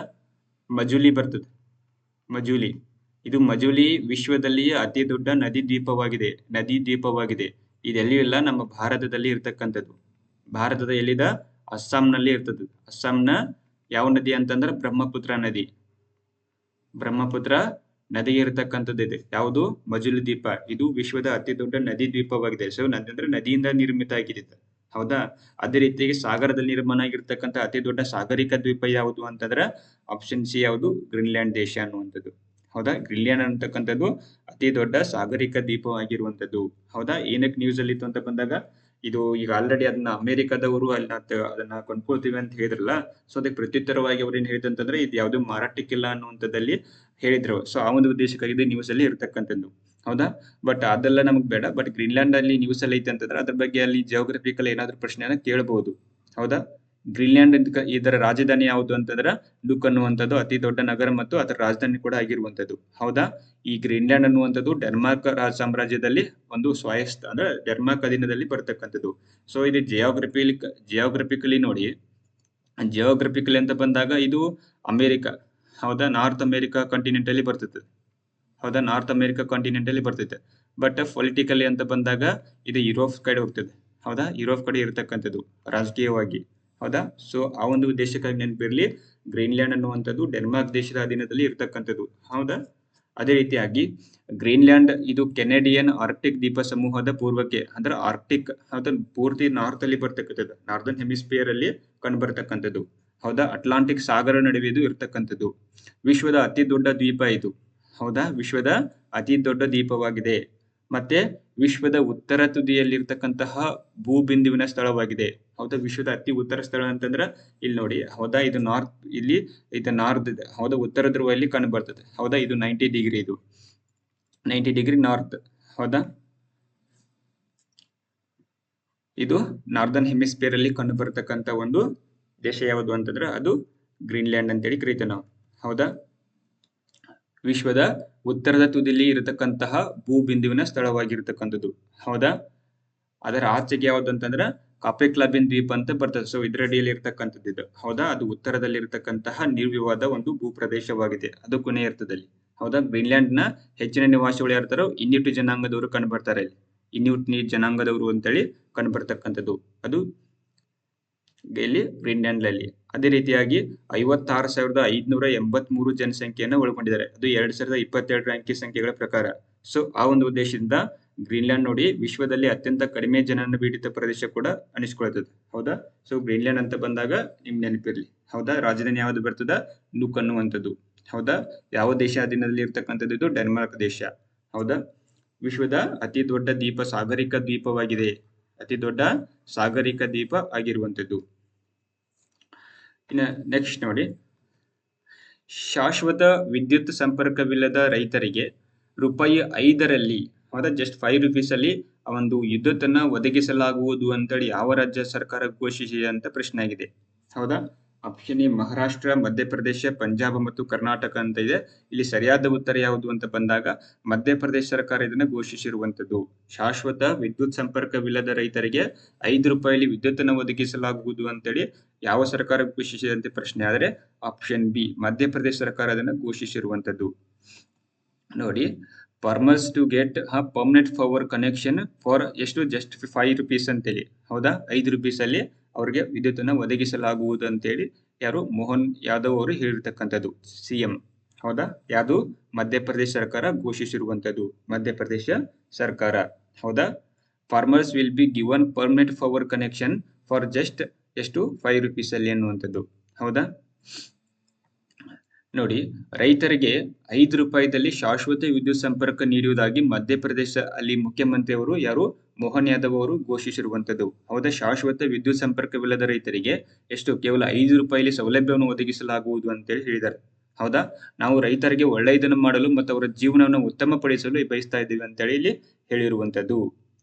S1: ಮಜುಲಿ ಬರ್ತದೆ. ಮಜುಲಿ. ಇದು ಮಜುಲಿ ವಿಶ್ವದಲ್ಲಿಯೇ ಅತಿ ದೊಡ್ಡ ನದಿ ದ್ವೀಪವಾಗಿದೆ. ಇದೆಲ್ಲಿಯೂ ಇಲ್ಲ, ನಮ್ಮ ಭಾರತದಲ್ಲಿ ಇರ್ತಕ್ಕಂಥದ್ದು. ಭಾರತದ ಎಲ್ಲಿದ? ಅಸ್ಸಾಂನಲ್ಲಿ ಇರ್ತದೆ. ಅಸ್ಸಾಂನ ಯಾವ ನದಿ ಅಂತಂದ್ರೆ ಬ್ರಹ್ಮಪುತ್ರ ನದಿ. ಬ್ರಹ್ಮಪುತ್ರ ನದಿ ಇರತಕ್ಕಂಥದ್ದು ಇದೆ. ಯಾವುದು? ಮಜುಲಿ ದ್ವೀಪ. ಇದು ವಿಶ್ವದ ಅತಿ ದೊಡ್ಡ ನದಿ ದ್ವೀಪವಾಗಿದೆ. ಸೊ ಅಂದ್ರೆ ನದಿಯಿಂದ ನಿರ್ಮಿತ ಆಗಿದೆ. ಹೌದಾ? ಅದೇ ರೀತಿಯಾಗಿ ಸಾಗರದಲ್ಲಿ ನಿರ್ಮಾಣ ಆಗಿರ್ತಕ್ಕಂಥ ಅತಿ ದೊಡ್ಡ ಸಾಗರಿಕ ದ್ವೀಪ ಯಾವುದು ಅಂತಂದ್ರೆ ಆಪ್ಷನ್ ಸಿ ಯಾವುದು? ಗ್ರೀನ್ಲ್ಯಾಂಡ್ ದೇಶ ಅನ್ನುವಂಥದ್ದು. ಹೌದಾ? ಗ್ರೀನ್ಲ್ಯಾಂಡ್ ಅಂತಕ್ಕಂಥದ್ದು ಅತಿ ದೊಡ್ಡ ಸಾಗರಿಕ ದ್ವೀಪವಾಗಿರುವಂಥದ್ದು. ಹೌದಾ? ಏನಕ್ಕೆ ನ್ಯೂಸ್ ಅಲ್ಲಿ ಇತ್ತು ಅಂತ ಬಂದಾಗ, ಇದು ಈಗ ಆಲ್ರೆಡಿ ಅದನ್ನ ಅಮೆರಿಕದವರು ಅದನ್ನ ಕೊಂಡ್ಕೊಳ್ತೀವಿ ಅಂತ ಹೇಳಿದ್ರಲ್ಲ. ಸೊ ಅದಕ್ಕೆ ಪ್ರತ್ಯುತ್ತರವಾಗಿ ಅವ್ರು ಏನ್ ಹೇಳಿದಂತಂದ್ರೆ ಇದು ಯಾವ್ದು ಮಾರಾಟಕ್ಕಿಲ್ಲ ಅನ್ನುವಂಥದ್ದಲ್ಲಿ ಹೇಳಿದ್ರು. ಸೊ ಆ ಒಂದು ಉದ್ದೇಶಕ್ಕಾಗಿ ಇದು ನ್ಯೂಸ್ ಅಲ್ಲಿ ಇರ್ತಕ್ಕಂಥದ್ದು. ಹೌದಾ? ಬಟ್ ಅದೆಲ್ಲ ನಮಗ್ ಬೇಡ. ಬಟ್ ಗ್ರೀನ್ಲ್ಯಾಂಡ್ ಅಲ್ಲಿ ನ್ಯೂಸ್ ಅಲ್ಲಿ ಐತೆ ಅಂತಂದ್ರೆ ಅದ್ರ ಬಗ್ಗೆ ಅಲ್ಲಿ ಜಿಯೋಗ್ರಫಿಕಲ್ ಏನಾದ್ರು ಪ್ರಶ್ನೆಯನ್ನ ಕೇಳಬಹುದು. ಹೌದಾ? ಗ್ರೀನ್ಲ್ಯಾಂಡ್ ಇದರ ರಾಜಧಾನಿ ಯಾವುದು ಅಂತಂದ್ರೆ ನುಕ್ ಅನ್ನುವಂಥದ್ದು ಅತಿ ದೊಡ್ಡ ನಗರ ಮತ್ತು ಅದರ ರಾಜಧಾನಿ ಕೂಡ ಆಗಿರುವಂಥದ್ದು. ಹೌದಾ? ಈ ಗ್ರೀನ್ಲ್ಯಾಂಡ್ ಅನ್ನುವಂಥದ್ದು ಡೆನ್ಮಾರ್ಕ್ ಸಾಮ್ರಾಜ್ಯದಲ್ಲಿ ಒಂದು ಸ್ವಾಯತ್ತ ಅಂದ್ರೆ ಡೆನ್ಮಾರ್ಕ್ ಅಧೀನದಲ್ಲಿ ಬರ್ತಕ್ಕಂಥದ್ದು. ಸೊ ಇದು ಜಿಯೋಗ್ರಫಿಕಲಿ ನೋಡಿ, ಜಿಯೋಗ್ರಫಿಕಲಿ ಅಂತ ಬಂದಾಗ ಇದು ಅಮೆರಿಕ. ಹೌದಾ? ನಾರ್ತ್ ಅಮೆರಿಕಾ ಕಾಂಟಿನೆಂಟ್ ಅಲ್ಲಿ ಬರ್ತದೆ. ಹೌದಾ? ನಾರ್ತ್ ಅಮೆರಿಕಾ ಕಾಂಟಿನೆಂಟ್ ಅಲ್ಲಿ ಬರ್ತೈತೆ. ಬಟ್ ಪೊಲಿಟಿಕಲಿ ಅಂತ ಬಂದಾಗ ಇದು ಯುರೋಪ್ ಕಡೆ ಹೋಗ್ತದೆ. ಹೌದಾ? ಯುರೋಪ್ ಕಡೆ ಇರತಕ್ಕಂಥದ್ದು ರಾಜಕೀಯವಾಗಿ. ಹೌದಾ? ಸೊ ಆ ಒಂದು ಉದ್ದೇಶಕ್ಕಾಗಿ ನೆನಪಿರ್ಲಿ, ಗ್ರೀನ್ಲ್ಯಾಂಡ್ ಅನ್ನುವಂಥದ್ದು ಡೆನ್ಮಾರ್ಕ್ ದೇಶದ ಅಧೀನದಲ್ಲಿ ಇರತಕ್ಕಂಥದ್ದು. ಹೌದಾ? ಅದೇ ರೀತಿಯಾಗಿ ಗ್ರೀನ್ಲ್ಯಾಂಡ್ ಇದು ಕೆನಡಿಯನ್ ಆರ್ಕ್ಟಿಕ್ ದ್ವೀಪ ಸಮೂಹದ ಪೂರ್ವಕ್ಕೆ ಅಂದ್ರೆ ಆರ್ಕ್ಟಿಕ್ ಪೂರ್ತಿ ನಾರ್ತ್ ಅಲ್ಲಿ ಬರ್ತಕ್ಕಂಥದ್ದು. ನಾರ್ದನ್ ಹೆಮಿಸ್ಫಿಯರ್ ಅಲ್ಲಿ ಕಂಡು ಬರ್ತಕ್ಕಂಥದ್ದು. ಹೌದಾ? ಅಟ್ಲಾಂಟಿಕ್ ಸಾಗರ ನಡುವೆ ಇದು ಇರ್ತಕ್ಕಂಥದ್ದು. ವಿಶ್ವದ ಅತಿ ದೊಡ್ಡ ದ್ವೀಪ ಇದು. ಹೌದಾ? ವಿಶ್ವದ ಅತಿ ದೊಡ್ಡ ದ್ವೀಪವಾಗಿದೆ. ಮತ್ತೆ ವಿಶ್ವದ ಉತ್ತರ ತುದಿಯಲ್ಲಿರ್ತಕ್ಕಂತಹ ಭೂಬಿಂದುವಿನ ಸ್ಥಳವಾಗಿದೆ. ಹೌದಾ? ವಿಶ್ವದ ಅತಿ ಉತ್ತರ ಸ್ಥಳ ಅಂತಂದ್ರ ಇಲ್ಲಿ ನೋಡಿ. ಹೌದಾ? ಇದು ನಾರ್ತ್, ಇಲ್ಲಿ ಇದು ನಾರ್ತ್ ಇದೆ. ಹೌದಾ? ಉತ್ತರ ಧ್ರುವದಲ್ಲಿ ಕಂಡು ಬರ್ತದೆ. ಹೌದಾ? ಇದು 90 ಡಿಗ್ರಿ, ಇದು 90 ಡಿಗ್ರಿ ನಾರ್ತ್. ಹೌದಾ? ಇದು ನಾರ್ದನ್ ಹೆಮಿಸ್ಫಿಯರ್ ಅಲ್ಲಿ ಕಂಡು ಬರ್ತಕ್ಕಂಥ ಒಂದು ದೇಶ ಯಾವುದು ಅಂತಂದ್ರೆ ಅದು ಗ್ರೀನ್ಲ್ಯಾಂಡ್ ಅಂತೇಳಿ ಕರೀತೇವೆ ನಾವು. ಹೌದಾ? ವಿಶ್ವದ ಉತ್ತರದ ತುದಿಯಲ್ಲಿ ಇರತಕ್ಕಂತಹ ಭೂಬಿಂದುವಿನ ಸ್ಥಳವಾಗಿರ್ತಕ್ಕಂಥದ್ದು. ಹೌದಾ? ಅದರ ಆಚೆಗೆ ಯಾವ್ದು ಅಂತಂದ್ರೆ ಕಾಪೆಕ್ಲಾಬಿನ್ ದ್ವೀಪ ಅಂತ ಬರ್ತದೆ. ಸೊ ಇದರಡಿಯಲ್ಲಿ ಇರ್ತಕ್ಕಂಥದ್ದು ಇದು. ಹೌದಾ? ಅದು ಉತ್ತರದಲ್ಲಿ ಇರತಕ್ಕಂತಹ ನಿರ್ವಿವಾದ ಒಂದು ಭೂ ಪ್ರದೇಶವಾಗಿದೆ. ಅದು ಕೊನೆ ಇರ್ತದಲ್ಲಿ. ಹೌದಾ? ಗ್ರೀನ್ಲ್ಯಾಂಡ್ ನ ಹೆಚ್ಚಿನ ನಿವಾಸಿಗಳು ಯಾರ್ತಾರೋ ಇನ್ಯೂಟ್ ಜನಾಂಗದವರು ಕಂಡು ಬರ್ತಾರೆ. ಇನ್ಯೂಟ್ ಜನಾಂಗದವರು ಅಂತೇಳಿ ಕಂಡು ಬರ್ತಕ್ಕಂಥದ್ದು ಅದು ಇಲ್ಲಿ ಗ್ರೀನ್ಲ್ಯಾಂಡ್ ಅಲ್ಲಿ. ಅದೇ ರೀತಿಯಾಗಿ 56,583 ಜನಸಂಖ್ಯೆಯನ್ನು ಒಳಗೊಂಡಿದ್ದಾರೆ. ಅದು 2022 ಅಂಕಿ ಸಂಖ್ಯೆಗಳ ಪ್ರಕಾರ. ಸೊ ಆ ಒಂದು ಉದ್ದೇಶದಿಂದ ಗ್ರೀನ್ಲ್ಯಾಂಡ್ ನೋಡಿ ವಿಶ್ವದಲ್ಲಿ ಅತ್ಯಂತ ಕಡಿಮೆ ಜನನ ಪೀಡಿತ ಪ್ರದೇಶ ಕೂಡ ಅನಿಸ್ಕೊಳ್ತದೆ. ಹೌದಾ? ಸೊ ಗ್ರೀನ್ಲ್ಯಾಂಡ್ ಅಂತ ಬಂದಾಗ ನಿಮ್ ನೆನಪಿರ್ಲಿ. ಹೌದಾ? ರಾಜಧಾನಿ ಯಾವ್ದು ಬರ್ತದ? ನುಕ್ ಅನ್ನುವಂಥದ್ದು. ಹೌದಾ? ಯಾವ ದೇಶ ಅಧೀನದಲ್ಲಿ ಇರ್ತಕ್ಕಂಥದ್ದು? ಇದು ಡೆನ್ಮಾರ್ಕ್ ದೇಶ. ಹೌದಾ? ವಿಶ್ವದ ಅತಿ ದೊಡ್ಡ ದ್ವೀಪ ಸಾಗರಿಕ ದ್ವೀಪವಾಗಿದೆ. ಅತಿ ದೊಡ್ಡ ಸಾಗರಿಕ ದ್ವೀಪ ಆಗಿರುವಂಥದ್ದು. ಇನ್ನು ನೆಕ್ಸ್ಟ್ ನೋಡಿ, ಶಾಶ್ವತ ವಿದ್ಯುತ್ ಸಂಪರ್ಕವಿಲ್ಲದ ರೈತರಿಗೆ ₹5 ಹೌದಾ? ಜಸ್ಟ್ 5 rupees ಅಲ್ಲಿ ಆ ಒಂದು ವಿದ್ಯುತ್ ಅನ್ನ ಒದಗಿಸಲಾಗುವುದು ಅಂತೇಳಿ ಯಾವ ರಾಜ್ಯ ಸರ್ಕಾರ ಘೋಷಿಸಿದೆ ಅಂತ ಪ್ರಶ್ನೆ ಆಗಿದೆ. ಹೌದಾ? ಆಪ್ಷನ್ ಎ ಮಹಾರಾಷ್ಟ್ರ, ಮಧ್ಯಪ್ರದೇಶ, ಪಂಜಾಬ್ ಮತ್ತು ಕರ್ನಾಟಕ ಅಂತ ಇದೆ. ಇಲ್ಲಿ ಸರಿಯಾದ ಉತ್ತರ ಯಾವುದು ಅಂತ ಬಂದಾಗ ಮಧ್ಯಪ್ರದೇಶ ಸರ್ಕಾರ ಇದನ್ನು ಘೋಷಿಸಿರುವಂತದ್ದು. ಶಾಶ್ವತ ವಿದ್ಯುತ್ ಸಂಪರ್ಕವಿಲ್ಲದ ರೈತರಿಗೆ ₹5 ವಿದ್ಯುತ್ತನ್ನು ಒದಗಿಸಲಾಗುವುದು ಅಂತೇಳಿ ಯಾವ ಸರ್ಕಾರ ಘೋಷಿಸಿದಂತೆ ಪ್ರಶ್ನೆ ಆದರೆ ಆಪ್ಷನ್ ಬಿ ಮಧ್ಯಪ್ರದೇಶ ಸರ್ಕಾರ ಅದನ್ನು ಘೋಷಿಸಿರುವಂತದ್ದು. ನೋಡಿ, farmers to get permanent power connection for ಎಷ್ಟು ಜಸ್ಟ್ ₹5 ಅಂತೇಳಿ. ಹೌದಾ, ₹5 ಅಲ್ಲಿ ಅವ್ರಿಗೆ ವಿದ್ಯುತ್ತನ್ನು ಒದಗಿಸಲಾಗುವುದು ಅಂತೇಳಿ ಯಾರು ಮೋಹನ್ ಯಾದವ್ ಅವರು ಹೇಳಿರ್ತಕ್ಕಂಥದ್ದು, CM. ಹೌದಾ, ಯಾವುದು ಮಧ್ಯಪ್ರದೇಶ ಸರ್ಕಾರ ಘೋಷಿಸಿರುವಂತದ್ದು, ಮಧ್ಯಪ್ರದೇಶ ಸರ್ಕಾರ. ಹೌದಾ, farmers will be given permanent power connection for just ಎಷ್ಟು ₹5 ಅಲ್ಲಿ ಅನ್ನುವಂಥದ್ದು. ಹೌದಾ, ನೋಡಿ, ರೈತರಿಗೆ ₹5 ಶಾಶ್ವತ ವಿದ್ಯುತ್ ಸಂಪರ್ಕ ನೀಡುವುದಾಗಿ ಮಧ್ಯಪ್ರದೇಶ ಅಲ್ಲಿ ಮುಖ್ಯಮಂತ್ರಿ ಅವರು ಯಾರು ಮೋಹನ್ ಯಾದವ್ ಅವರು ಘೋಷಿಸಿರುವಂತದ್ದು. ಹೌದಾ, ಶಾಶ್ವತ ವಿದ್ಯುತ್ ಸಂಪರ್ಕವಿಲ್ಲದ ರೈತರಿಗೆ ಎಷ್ಟು ಕೇವಲ ₹5 ಸೌಲಭ್ಯವನ್ನು ಒದಗಿಸಲಾಗುವುದು ಅಂತೇಳಿ ಹೇಳಿದ್ದಾರೆ. ಹೌದಾ, ನಾವು ರೈತರಿಗೆ ಒಳ್ಳೆಯದನ್ನು ಮಾಡಲು ಮತ್ತು ಅವರ ಜೀವನವನ್ನು ಉತ್ತಮಪಡಿಸಲು ಬಯಸ್ತಾ ಇದ್ದೀವಿ ಅಂತೇಳಿ ಇಲ್ಲಿ ಹೇಳಿರುವಂತದ್ದು.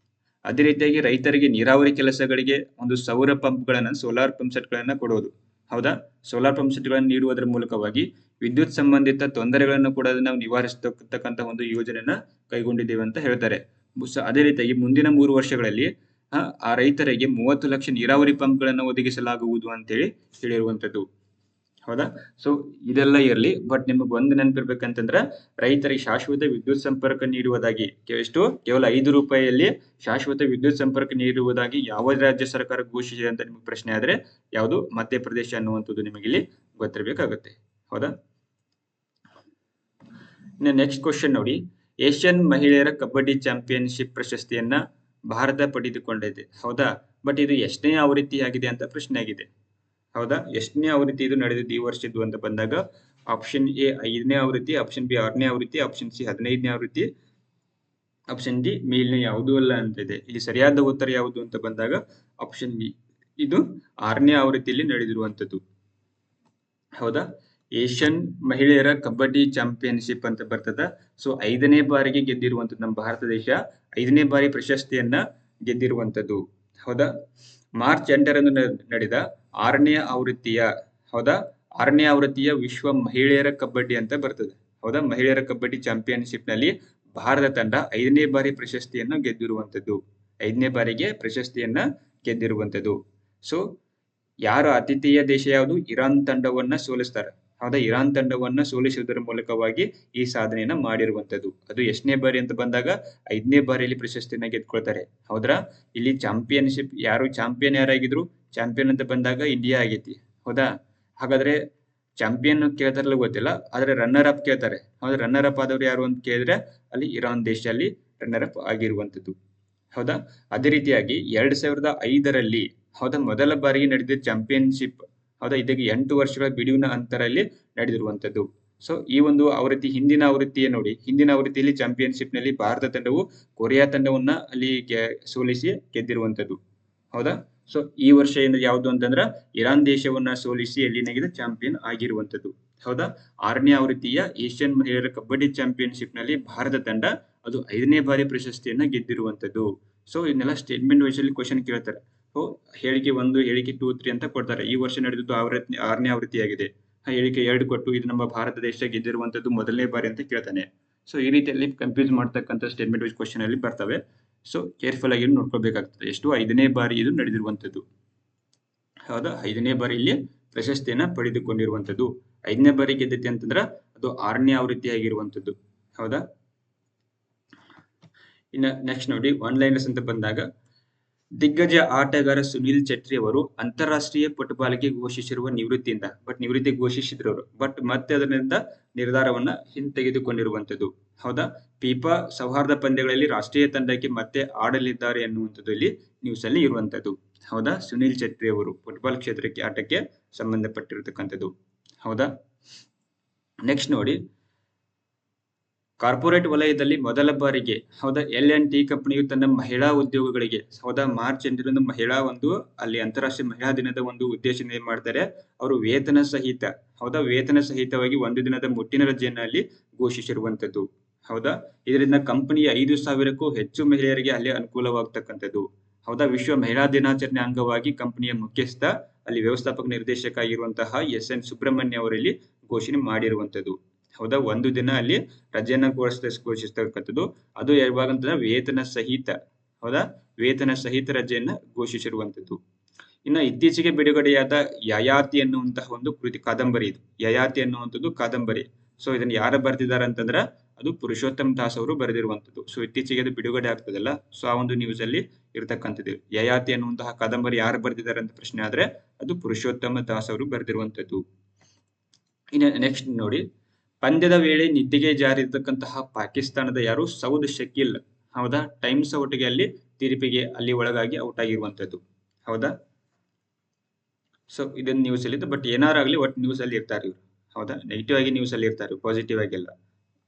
S1: ಅದೇ ರೀತಿಯಾಗಿ ರೈತರಿಗೆ ನೀರಾವರಿ ಕೆಲಸಗಳಿಗೆ ಒಂದು ಸೌರ ಪಂಪ್ಗಳನ್ನು, ಸೋಲಾರ್ ಪಂಪ್ ಸೆಟ್ಗಳನ್ನು ಕೊಡುವುದು. ಹೌದಾ, ಸೋಲಾರ್ ಪಂಪ್ ಸೆಟ್ಗಳನ್ನು ನೀಡುವುದರ ಮೂಲಕವಾಗಿ ವಿದ್ಯುತ್ ಸಂಬಂಧಿತ ತೊಂದರೆಗಳನ್ನು ಕೂಡ ನಾವು ನಿವಾರಿಸತಕ್ಕಂಥ ಒಂದು ಯೋಜನೆಯನ್ನ ಕೈಗೊಂಡಿದ್ದೇವೆ ಅಂತ ಹೇಳ್ತಾರೆ. ಅದೇ ರೀತಿಯಾಗಿ ಮುಂದಿನ 3 ವರ್ಷಗಳಲ್ಲಿ ಆ ರೈತರಿಗೆ 30 ಲಕ್ಷ ನೀರಾವರಿ ಪಂಪ್ಗಳನ್ನು ಒದಗಿಸಲಾಗುವುದು ಅಂತೇಳಿ ಹೇಳಿರುವಂತದ್ದು. ಹೌದಾ, ಸೊ ಇದೆಲ್ಲ ಇರಲಿ, ಬಟ್ ನಿಮಗೆ ಒಂದು ನೆನಪಿರ್ಬೇಕಂತಂದ್ರ ರೈತರಿಗೆ ಶಾಶ್ವತ ವಿದ್ಯುತ್ ಸಂಪರ್ಕ ನೀಡುವುದಾಗಿ ಎಷ್ಟು ಕೇವಲ ₹5 ಶಾಶ್ವತ ವಿದ್ಯುತ್ ಸಂಪರ್ಕ ನೀಡುವುದಾಗಿ ಯಾವ ರಾಜ್ಯ ಸರ್ಕಾರ ಘೋಷಿಸಿದೆ ಅಂತ ನಿಮಗೆ ಪ್ರಶ್ನೆ ಆದ್ರೆ ಯಾವುದು ಮಧ್ಯಪ್ರದೇಶ ಅನ್ನುವಂಥದ್ದು ನಿಮಗೆ ಇಲ್ಲಿ ಗೊತ್ತಿರಬೇಕಾಗುತ್ತೆ. ಹೌದಾ, ನೆಕ್ಸ್ಟ್ ಕ್ವಶನ್ ನೋಡಿ, ಏಷ್ಯನ್ ಮಹಿಳೆಯರ ಕಬಡ್ಡಿ ಚಾಂಪಿಯನ್ಶಿಪ್ ಪ್ರಶಸ್ತಿಯನ್ನ ಭಾರತ ಪಡೆದುಕೊಂಡಿದೆ. ಹೌದಾ, ಬಟ್ ಇದು ಎಷ್ಟನೇ ಆವೃತ್ತಿಯಾಗಿದೆ ಅಂತ ಪ್ರಶ್ನೆ ಆಗಿದೆ. ಹೌದಾ, ಎಷ್ಟನೇ ಆವೃತ್ತಿ ಇದು ನಡೆದಿದ್ದು ಈ ವರ್ಷದ್ದು ಅಂತ ಬಂದಾಗ ಆಪ್ಷನ್ ಎ 5ನೇ ಆವೃತ್ತಿ, ಆಪ್ಷನ್ ಬಿ 6ನೇ ಆವೃತ್ತಿ, ಆಪ್ಷನ್ ಸಿ 15ನೇ ಆವೃತ್ತಿ, ಆಪ್ಷನ್ ಡಿ ಮೇಲಿನ ಯಾವುದೂ ಅಲ್ಲ ಅಂತ ಇದೆ. ಇಲ್ಲಿ ಸರಿಯಾದ ಉತ್ತರ ಯಾವುದು ಅಂತ ಬಂದಾಗ ಆಪ್ಷನ್ ಬಿ, ಇದು 6ನೇ ಆವೃತ್ತಿಯಲ್ಲಿ ನಡೆದಿರುವಂತದ್ದು. ಹೌದಾ, ಏಷ್ಯನ್ ಮಹಿಳೆಯರ ಕಬಡ್ಡಿ ಚಾಂಪಿಯನ್ಶಿಪ್ ಅಂತ ಬರ್ತದ. ಸೊ 5ನೇ ಬಾರಿಗೆ ಗೆದ್ದಿರುವಂತದ್ದು ನಮ್ಮ ಭಾರತ ದೇಶ, 5ನೇ ಬಾರಿ ಪ್ರಶಸ್ತಿಯನ್ನ ಗೆದ್ದಿರುವಂತದ್ದು. ಹೌದಾ, ಮಾರ್ಚ್ 8ರಂದು ನಡೆದ 6ನೇ ಆವೃತ್ತಿಯ, ಹೌದಾ, 6ನೇ ಆವೃತ್ತಿಯ ವಿಶ್ವ ಮಹಿಳೆಯರ ಕಬಡ್ಡಿ ಅಂತ ಬರ್ತದೆ. ಹೌದಾ, ಮಹಿಳೆಯರ ಕಬಡ್ಡಿ ಚಾಂಪಿಯನ್ಶಿಪ್ ನಲ್ಲಿ ಭಾರತ ತಂಡ 5ನೇ ಬಾರಿ ಪ್ರಶಸ್ತಿಯನ್ನ ಗೆದ್ದಿರುವಂತದ್ದು, 5ನೇ ಬಾರಿಗೆ ಪ್ರಶಸ್ತಿಯನ್ನ ಗೆದ್ದಿರುವಂತದ್ದು. ಸೊ ಯಾರು ಆತಿಥೇಯ ದೇಶ ಯಾವುದು, ಇರಾನ್ ತಂಡವನ್ನ ಸೋಲಿಸ್ತಾರೆ. ಹೌದಾ, ಇರಾನ್ ತಂಡವನ್ನ ಸೋಲಿಸುವುದರ ಮೂಲಕವಾಗಿ ಈ ಸಾಧನೆಯನ್ನ ಮಾಡಿರುವಂತದ್ದು. ಅದು ಎಷ್ಟನೇ ಬಾರಿ ಅಂತ ಬಂದಾಗ 5ನೇ ಬಾರಿಯಲ್ಲಿ ಪ್ರಶಸ್ತಿಯನ್ನ ಗೆದ್ಕೊಳ್ತಾರೆ. ಹೌದ್ರಾ, ಇಲ್ಲಿ ಚಾಂಪಿಯನ್ಶಿಪ್ ಚಾಂಪಿಯನ್ ಯಾರಾಗಿದ್ರು, ಚಾಂಪಿಯನ್ ಅಂತ ಬಂದಾಗ ಇಂಡಿಯಾ ಆಗೈತಿ. ಹೌದಾ, ಹಾಗಾದ್ರೆ ಚಾಂಪಿಯನ್ ಕೇಳ್ತಾರಲ್ಲ ಗೊತ್ತಿಲ್ಲ, ಆದ್ರೆ ರನ್ನರ್ ಅಪ್ ಕೇಳ್ತಾರೆ. ಹೌದಾ, ರನ್ನರ್ ಅಪ್ ಆದವ್ರು ಯಾರು ಅಂತ ಕೇಳಿದ್ರೆ ಅಲ್ಲಿ ಇರಾನ್ ದೇಶ ಅಲ್ಲಿ ರನ್ನರ್ ಅಪ್ ಆಗಿರುವಂತದ್ದು. ಹೌದಾ, ಅದೇ ರೀತಿಯಾಗಿ 2005ರಲ್ಲಿ ಹೌದಾ ಮೊದಲ ಬಾರಿಗೆ ನಡೆದ ಚಾಂಪಿಯನ್ಶಿಪ್. ಹೌದಾ, ಇದಕ್ಕೆ 8 ವರ್ಷಗಳ ಬಿಡುವಿನ ಅಂತರಲ್ಲಿ ನಡೆದಿರುವಂತದ್ದು. ಸೊ ಈ ಒಂದು ಆವೃತ್ತಿ, ಹಿಂದಿನ ಆವೃತ್ತಿಯ ನೋಡಿ, ಹಿಂದಿನ ಆವೃತ್ತಿಯಲ್ಲಿ ಚಾಂಪಿಯನ್ಶಿಪ್ ನಲ್ಲಿ ಭಾರತ ತಂಡವು ಕೊರಿಯಾ ತಂಡವನ್ನ ಅಲ್ಲಿ ಸೋಲಿಸಿ ಗೆದ್ದಿರುವಂತದ್ದು. ಹೌದಾ, ಸೊ ಈ ವರ್ಷ ಯಾವುದು ಅಂತಂದ್ರ ಇರಾನ್ ದೇಶವನ್ನ ಸೋಲಿಸಿ ಎಲ್ಲಿನಾಗಿದೆ ಚಾಂಪಿಯನ್ ಆಗಿರುವಂತದ್ದು. ಹೌದಾ, 6ನೇ ಆವೃತ್ತಿಯ ಏಷ್ಯನ್ ಮಹಿಳೆಯರ ಕಬಡ್ಡಿ ಚಾಂಪಿಯನ್ಶಿಪ್ ನಲ್ಲಿ ಭಾರತ ತಂಡ ಅದು 5ನೇ ಬಾರಿ ಪ್ರಶಸ್ತಿಯನ್ನ ಗೆದ್ದಿರುವಂತದ್ದು. ಸೊ ಇದನ್ನೆಲ್ಲ ಸ್ಟೇಟ್ಮೆಂಟ್ ವೈಸ್ ಅಲ್ಲಿ ಕ್ವಶನ್ ಕೇಳ್ತಾರೆ. ಸೊ ಹೇಳಿಕೆ 1, ಹೇಳಿಕೆ 2, 3 ಅಂತ ಕೊಡ್ತಾರೆ. ಈ ವರ್ಷ ನಡೆದಿದ್ದು 6ನೇ ಆವೃತ್ತಿಯಾಗಿದೆ. ಹೇಳಿಕೆ 2 ಕೊಟ್ಟು ಇದು ನಮ್ಮ ಭಾರತ ದೇಶ ಗೆದ್ದಿರುವಂತದ್ದು ಮೊದಲನೇ ಬಾರಿ ಅಂತ ಕೇಳ್ತಾನೆ. ಸೊ ಈ ರೀತಿಯಲ್ಲಿ ಕನ್ಫ್ಯೂಸ್ ಮಾಡ್ತಕ್ಕಂಥ ಸ್ಟೇಟ್ಮೆಂಟ್ ವೈಸ್ ಕ್ವಶನ್ ಅಲ್ಲಿ ಬರ್ತವೆ. ಸೊ ಕೇರ್ಫುಲ್ ಆಗಿ ನೋಡ್ಕೋಬೇಕಾಗ್ತದೆ. ಎಷ್ಟು 5ನೇ ಬಾರಿ ಇದು ನಡೆದಿರುವಂತದ್ದು. ಹೌದಾ, 5ನೇ ಬಾರಿ ಇಲ್ಲಿ ಪ್ರಶಸ್ತಿಯನ್ನ ಪಡೆದುಕೊಂಡಿರುವಂತದ್ದು. 5ನೇ ಬಾರಿ ಗೆದ್ದೈತಿ ಅಂತಂದ್ರ ಅದು 6ನೇ ಆವೃತ್ತಿ ಆಗಿರುವಂತದ್ದು. ಹೌದಾ, ಇನ್ನ ನೆಕ್ಸ್ಟ್ ನೋಡಿ, ಒನ್ಲೈನರ್ಸ್ ಅಂತ ಬಂದಾಗ ದಿಗ್ಗಜ ಆಟಗಾರ ಸುನಿಲ್ ಚೆಟ್ರಿ ಅವರು ಅಂತಾರಾಷ್ಟ್ರೀಯ ಫುಟ್ಬಾಲ್ಗೆ ಘೋಷಿಸಿರುವ ನಿವೃತ್ತಿಯಿಂದ, ನಿವೃತ್ತಿ ಘೋಷಿಸಿದ್ರು ಅವರು, ಮತ್ತೆ ಅದರಿಂದ ನಿರ್ಧಾರವನ್ನ ಹಿಂತೆಗೆದುಕೊಂಡಿರುವಂತದ್ದು. ಹೌದಾ, ಫಿಫಾ ಸೌಹಾರ್ದ ಪಂದ್ಯಗಳಲ್ಲಿ ರಾಷ್ಟ್ರೀಯ ತಂಡಕ್ಕೆ ಮತ್ತೆ ಆಡಲಿದ್ದಾರೆ ಎನ್ನುವಂಥದ್ದು ಇಲ್ಲಿ ನ್ಯೂಸ್ ಅಲ್ಲಿ ಇರುವಂತದ್ದು. ಹೌದಾ, ಸುನಿಲ್ ಚೆಟ್ರಿ ಅವರು ಫುಟ್ಬಾಲ್ ಕ್ಷೇತ್ರಕ್ಕೆ ಆಟಕ್ಕೆ ಸಂಬಂಧಪಟ್ಟಿರತಕ್ಕಂಥದ್ದು. ಹೌದಾ, ನೆಕ್ಸ್ಟ್ ನೋಡಿ, ಕಾರ್ಪೊರೇಟ್ ವಲಯದಲ್ಲಿ ಮೊದಲ ಬಾರಿಗೆ ಹೌದಾ L&T ಕಂಪನಿಯು ತನ್ನ ಮಹಿಳಾ ಉದ್ಯೋಗಗಳಿಗೆ ಹೌದಾ ಮಾರ್ಚ್ 8ರಂದು ಮಹಿಳಾ ಅಲ್ಲಿ ಅಂತಾರಾಷ್ಟ್ರೀಯ ಮಹಿಳಾ ದಿನದ ಒಂದು ಉದ್ದೇಶನ ಏನ್ ಮಾಡ್ತಾರೆ, ಅವರು ವೇತನ ಸಹಿತವಾಗಿ 1 ದಿನದ ಮುಟ್ಟಿನ ರಜೆಯನ್ನ ಅಲ್ಲಿ ಘೋಷಿಸಿರುವಂತದ್ದು. ಹೌದಾ, ಇದರಿಂದ ಕಂಪನಿಯ 5,000ಕ್ಕೂ ಹೆಚ್ಚು ಮಹಿಳೆಯರಿಗೆ ಅಲ್ಲಿ ಅನುಕೂಲವಾಗತಕ್ಕಂಥದ್ದು. ಹೌದಾ, ವಿಶ್ವ ಮಹಿಳಾ ದಿನಾಚರಣೆ ಅಂಗವಾಗಿ ಕಂಪನಿಯ ಮುಖ್ಯಸ್ಥ ಅಲ್ಲಿ ವ್ಯವಸ್ಥಾಪಕ ನಿರ್ದೇಶಕ ಆಗಿರುವಂತಹ ಎಸ್.ಎನ್. ಸುಬ್ರಹ್ಮಣ್ಯ ಅವರಲ್ಲಿ ಘೋಷಣೆ ಮಾಡಿರುವಂತದ್ದು. ಹೌದಾ, ಒಂದು ದಿನ ಅಲ್ಲಿ ರಜೆಯನ್ನ ಘೋಷಿಸ್ತಕ್ಕಂಥದ್ದು. ಅದು ಯಾವಾಗ ಅಂತಂದ್ರೆ ವೇತನ ಸಹಿತ, ಹೌದಾ, ವೇತನ ಸಹಿತ ರಜೆಯನ್ನ ಘೋಷಿಸಿರುವಂತದ್ದು. ಇನ್ನ ಇತ್ತೀಚೆಗೆ ಬಿಡುಗಡೆಯಾದ ಯಯಾತಿ ಅನ್ನುವಂತಹ ಒಂದು ಕಾದಂಬರಿ ಇದು. ಯಯಾತಿ ಅನ್ನುವಂಥದ್ದು ಕಾದಂಬರಿ. ಸೊ ಇದನ್ನ ಯಾರು ಬರ್ದಿದ್ದಾರೆ ಅಂತಂದ್ರ ಅದು ಪುರುಷೋತ್ತಮ್ ದಾಸ್ ಅವರು ಬರೆದಿರುವಂತದ್ದು. ಸೊ ಇತ್ತೀಚೆಗೆ ಅದು ಬಿಡುಗಡೆ ಆಗ್ತದಲ್ಲ, ಸೊ ಆ ಒಂದು ನ್ಯೂಸ್ ಅಲ್ಲಿ ಇರ್ತಕ್ಕಂಥದ್ದು. ಯಯಾತಿ ಅನ್ನುವಂತಹ ಕಾದಂಬರಿ ಯಾರು ಬರ್ದಿದ್ದಾರೆ ಅಂತ ಪ್ರಶ್ನೆ ಆದ್ರೆ ಅದು ಪುರುಷೋತ್ತಮ ದಾಸ್ ಅವರು ಬರೆದಿರುವಂತದ್ದು. ಇನ್ನು ನೆಕ್ಸ್ಟ್ ನೋಡಿ, ಪಂದ್ಯದ ವೇಳೆ ನಿದ್ದೆಗೆ ಜಾರಿರ್ತಕ್ಕಂತಹ ಪಾಕಿಸ್ತಾನದ ಯಾರು, ಸೌದ್ ಶಕೀಲ್. ಹೌದಾ, ಟೈಮ್ಸ್ ಒಟ್ಟಿಗೆ ಅಲ್ಲಿ ತೀರ್ಪಿಗೆ ಅಲ್ಲಿ ಒಳಗಾಗಿ ಔಟ್ ಆಗಿರುವಂತದ್ದು. ಹೌದಾ, ಸೊ ಇದನ್ನ ನ್ಯೂಸ್ ಅಲ್ಲಿ, ಬಟ್ ಏನಾರಾಗ್ಲಿ ಒಟ್ಟು ನ್ಯೂಸ್ ಅಲ್ಲಿ ಇರ್ತಾರೆ ಇವ್ರು. ಹೌದಾ, ನೆಗೆಟಿವ್ ಆಗಿ ನ್ಯೂಸ್ ಅಲ್ಲಿ ಇರ್ತಾರೆ, ಪಾಸಿಟಿವ್ ಆಗಿಲ್ಲ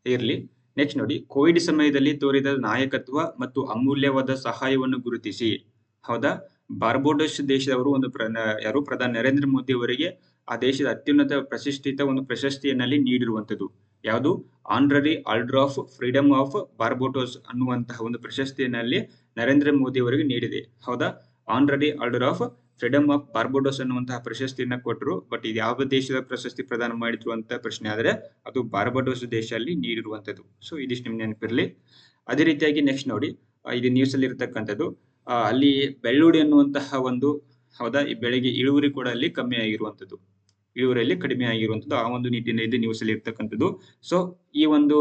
S1: ಇರ್ಲಿ. ನೆಕ್ಸ್ಟ್ ನೋಡಿ, ಕೋವಿಡ್ ಸಮಯದಲ್ಲಿ ತೋರಿದ ನಾಯಕತ್ವ ಮತ್ತು ಅಮೂಲ್ಯವಾದ ಸಹಾಯವನ್ನು ಗುರುತಿಸಿ. ಹೌದಾ, ಬಾರ್ಬಡೋಸ್ ದೇಶದವರು ಒಂದು ಯಾರು ಪ್ರಧಾನಿ ನರೇಂದ್ರ ಮೋದಿ ಅವರಿಗೆ ಆ ದೇಶದ ಅತ್ಯುನ್ನತ ಪ್ರತಿಷ್ಠಿತ ಒಂದು ಪ್ರಶಸ್ತಿಯನ್ನಲ್ಲಿ ನೀಡಿರುವಂತದ್ದು. ಯಾವುದು, honorary order of freedom of Barbados ಅನ್ನುವಂತಹ ಒಂದು ಪ್ರಶಸ್ತಿಯನ್ನಲ್ಲಿ ನರೇಂದ್ರ ಮೋದಿ ಅವರಿಗೆ ನೀಡಿದೆ. ಹೌದಾ, honorary order of freedom of Barbados ಅನ್ನುವಂತಹ ಪ್ರಶಸ್ತಿಯನ್ನ ಕೊಟ್ಟರು. ಬಟ್ ಇದು ಯಾವ ದೇಶದ ಪ್ರಶಸ್ತಿ ಪ್ರದಾನ ಮಾಡಿದ್ರು ಅಂತ ಪ್ರಶ್ನೆ ಆದ್ರೆ ಅದು ಬಾರ್ಬಡೋಸ್ ದೇಶ ಅಲ್ಲಿ ನೀಡಿರುವಂತದ್ದು. ಸೊ ಇದಿಷ್ಟು ನಿಮ್ ನೆನಪಿರ್ಲಿ. ಅದೇ ರೀತಿಯಾಗಿ ನೆಕ್ಸ್ಟ್ ನೋಡಿ, ಇದು ನ್ಯೂಸ್ ಅಲ್ಲಿ ಇರತಕ್ಕಂಥದ್ದು, ಅಲ್ಲಿ ಬೆಳ್ಳುಳ್ಳಿ ಅನ್ನುವಂತಹ ಒಂದು, ಹೌದಾ, ಈ ಬೆಳೆಗೆ ಇಳುವರಿ ಕೂಡ ಅಲ್ಲಿ ಕಮ್ಮಿ ಆಗಿರುವಂತದ್ದು, ಇಳುವರಿಯಲ್ಲಿ ಕಡಿಮೆ ಆಗಿರುವಂತದ್ದು. ಆ ಒಂದು ನಿಟ್ಟಿನಲ್ಲಿ ನ್ಯೂಸ್ ಅಲ್ಲಿ ಇರ್ತಕ್ಕಂಥದ್ದು. ಸೊ ಈ ಒಂದು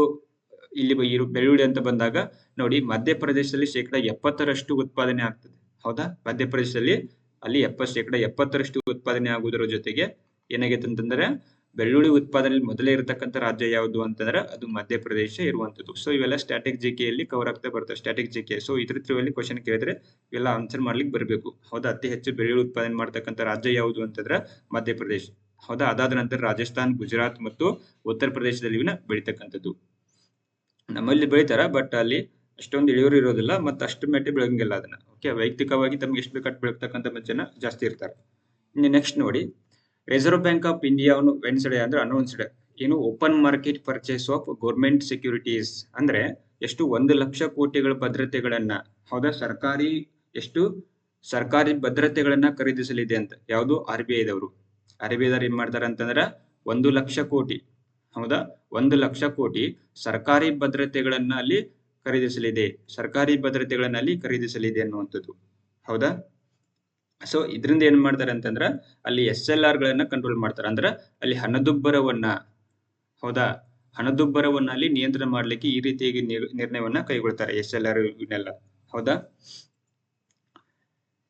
S1: ಇಲ್ಲಿ ಬೆಳ್ಳುಳ್ಳಿ ಅಂತ ಬಂದಾಗ ನೋಡಿ, ಮಧ್ಯಪ್ರದೇಶದಲ್ಲಿ 70% ಉತ್ಪಾದನೆ ಆಗ್ತದೆ. ಹೌದಾ, ಮಧ್ಯಪ್ರದೇಶದಲ್ಲಿ ಅಲ್ಲಿ 70% ಉತ್ಪಾದನೆ ಆಗುವುದರ ಜೊತೆಗೆ ಏನಾಗೈತೆ ಅಂತಂದ್ರೆ ಬೆಳ್ಳುಳ್ಳಿ ಉತ್ಪಾದನೆ ಮೊದಲೇ ಇರತಕ್ಕಂಥ ರಾಜ್ಯ ಯಾವುದು ಅಂತಂದ್ರೆ ಅದು ಮಧ್ಯಪ್ರದೇಶ ಇರುವಂತದ್ದು. ಸೊ ಇವೆಲ್ಲ ಸ್ಟ್ಯಾಟಿಕ್ ಜಿಕೆಯಲ್ಲಿ ಕವರ್ ಆಗ್ತಾ ಬರ್ತವೆ, ಸ್ಟ್ಯಾಟಿಕ್ ಜಿಕೆ. ಸೊ ಇದ್ರ ತ್ರೀಯಲ್ಲಿ ಕ್ವಶನ್ ಕೇಳಿದ್ರೆ ಇವೆಲ್ಲ ಆನ್ಸರ್ ಮಾಡ್ಲಿಕ್ಕೆ ಬರಬೇಕು. ಹೌದಾ, ಅತಿ ಹೆಚ್ಚು ಬೆಳ್ಳುಳ್ಳಿ ಉತ್ಪಾದನೆ ಮಾಡ್ತಕ್ಕಂಥ ರಾಜ್ಯ ಯಾವುದು ಅಂತಂದ್ರೆ ಮಧ್ಯಪ್ರದೇಶ. ಹೌದಾ, ಅದಾದ ನಂತರ ರಾಜಸ್ಥಾನ್, ಗುಜರಾತ್ ಮತ್ತು ಉತ್ತರ ಪ್ರದೇಶದಲ್ಲಿ ಬೆಳೀತಕ್ಕಂಥದ್ದು. ನಮ್ಮಲ್ಲಿ ಬೆಳಿತಾರ, ಬಟ್ ಅಲ್ಲಿ ಅಷ್ಟೊಂದು ಇಳುವರಿ ಇರೋದಿಲ್ಲ, ಮತ್ತೆ ಅಷ್ಟು ಮೆಟ್ಟಿ ಬೆಳಂಗಿಲ್ಲ ಅದನ್ನ. ಓಕೆ, ವೈಯಕ್ತಿಕವಾಗಿ ತಮ್ಗೆ ಎಷ್ಟು ಬೇಕಾಗಿ ಬೆಳತಕ್ಕಂಥ ಜನ ಜಾಸ್ತಿ ಇರ್ತಾರೆ. ಇನ್ನು ನೆಕ್ಸ್ಟ್ ನೋಡಿ, reserve bank of India Wednesday ಅಂದ್ರೆ ಅನೌನ್ಸ್ಡ್ ಏನು, open market purchase of government securities ಅಂದ್ರೆ ಎಷ್ಟು, 1 ಲಕ್ಷ ಕೋಟಿಗಳ ಭದ್ರತೆಗಳನ್ನ, ಹೌದಾ, ಸರ್ಕಾರಿ ಭದ್ರತೆಗಳನ್ನ ಖರೀದಿಸಲಿದೆ ಅಂತ. ಯಾವುದು, RBI ದವರು. RBI ದವರು ಏನ್ ಮಾಡ್ತಾರೆ ಅಂತಂದ್ರೆ 1 ಲಕ್ಷ ಕೋಟಿ, ಹೌದಾ, 1 ಲಕ್ಷ ಕೋಟಿ ಸರ್ಕಾರಿ ಭದ್ರತೆಗಳನ್ನ ಅಲ್ಲಿ ಖರೀದಿಸಲಿದೆ, ಸರ್ಕಾರಿ ಭದ್ರತೆಗಳನ್ನ ಅಲ್ಲಿ ಖರೀದಿಸಲಿದೆ ಅನ್ನುವಂಥದ್ದು. ಹೌದಾ, ಸೊ ಇದರಿಂದ ಏನ್ ಮಾಡ್ತಾರೆ ಅಂತಂದ್ರ ಅಲ್ಲಿ SLR ಗಳನ್ನ ಕಂಟ್ರೋಲ್ ಮಾಡ್ತಾರೆ. ಅಂದ್ರೆ ಅಲ್ಲಿ ಹಣದುಬ್ಬರವನ್ನ, ಹೌದಾ, ಹಣದುಬ್ಬರವನ್ನ ಅಲ್ಲಿ ನಿಯಂತ್ರಣ ಮಾಡ್ಲಿಕ್ಕೆ ಈ ರೀತಿಯಾಗಿ ನಿರ್ಣಯವನ್ನ ಕೈಗೊಳ್ತಾರೆ SLR ಇವನ್ನೆಲ್ಲ. ಹೌದಾ,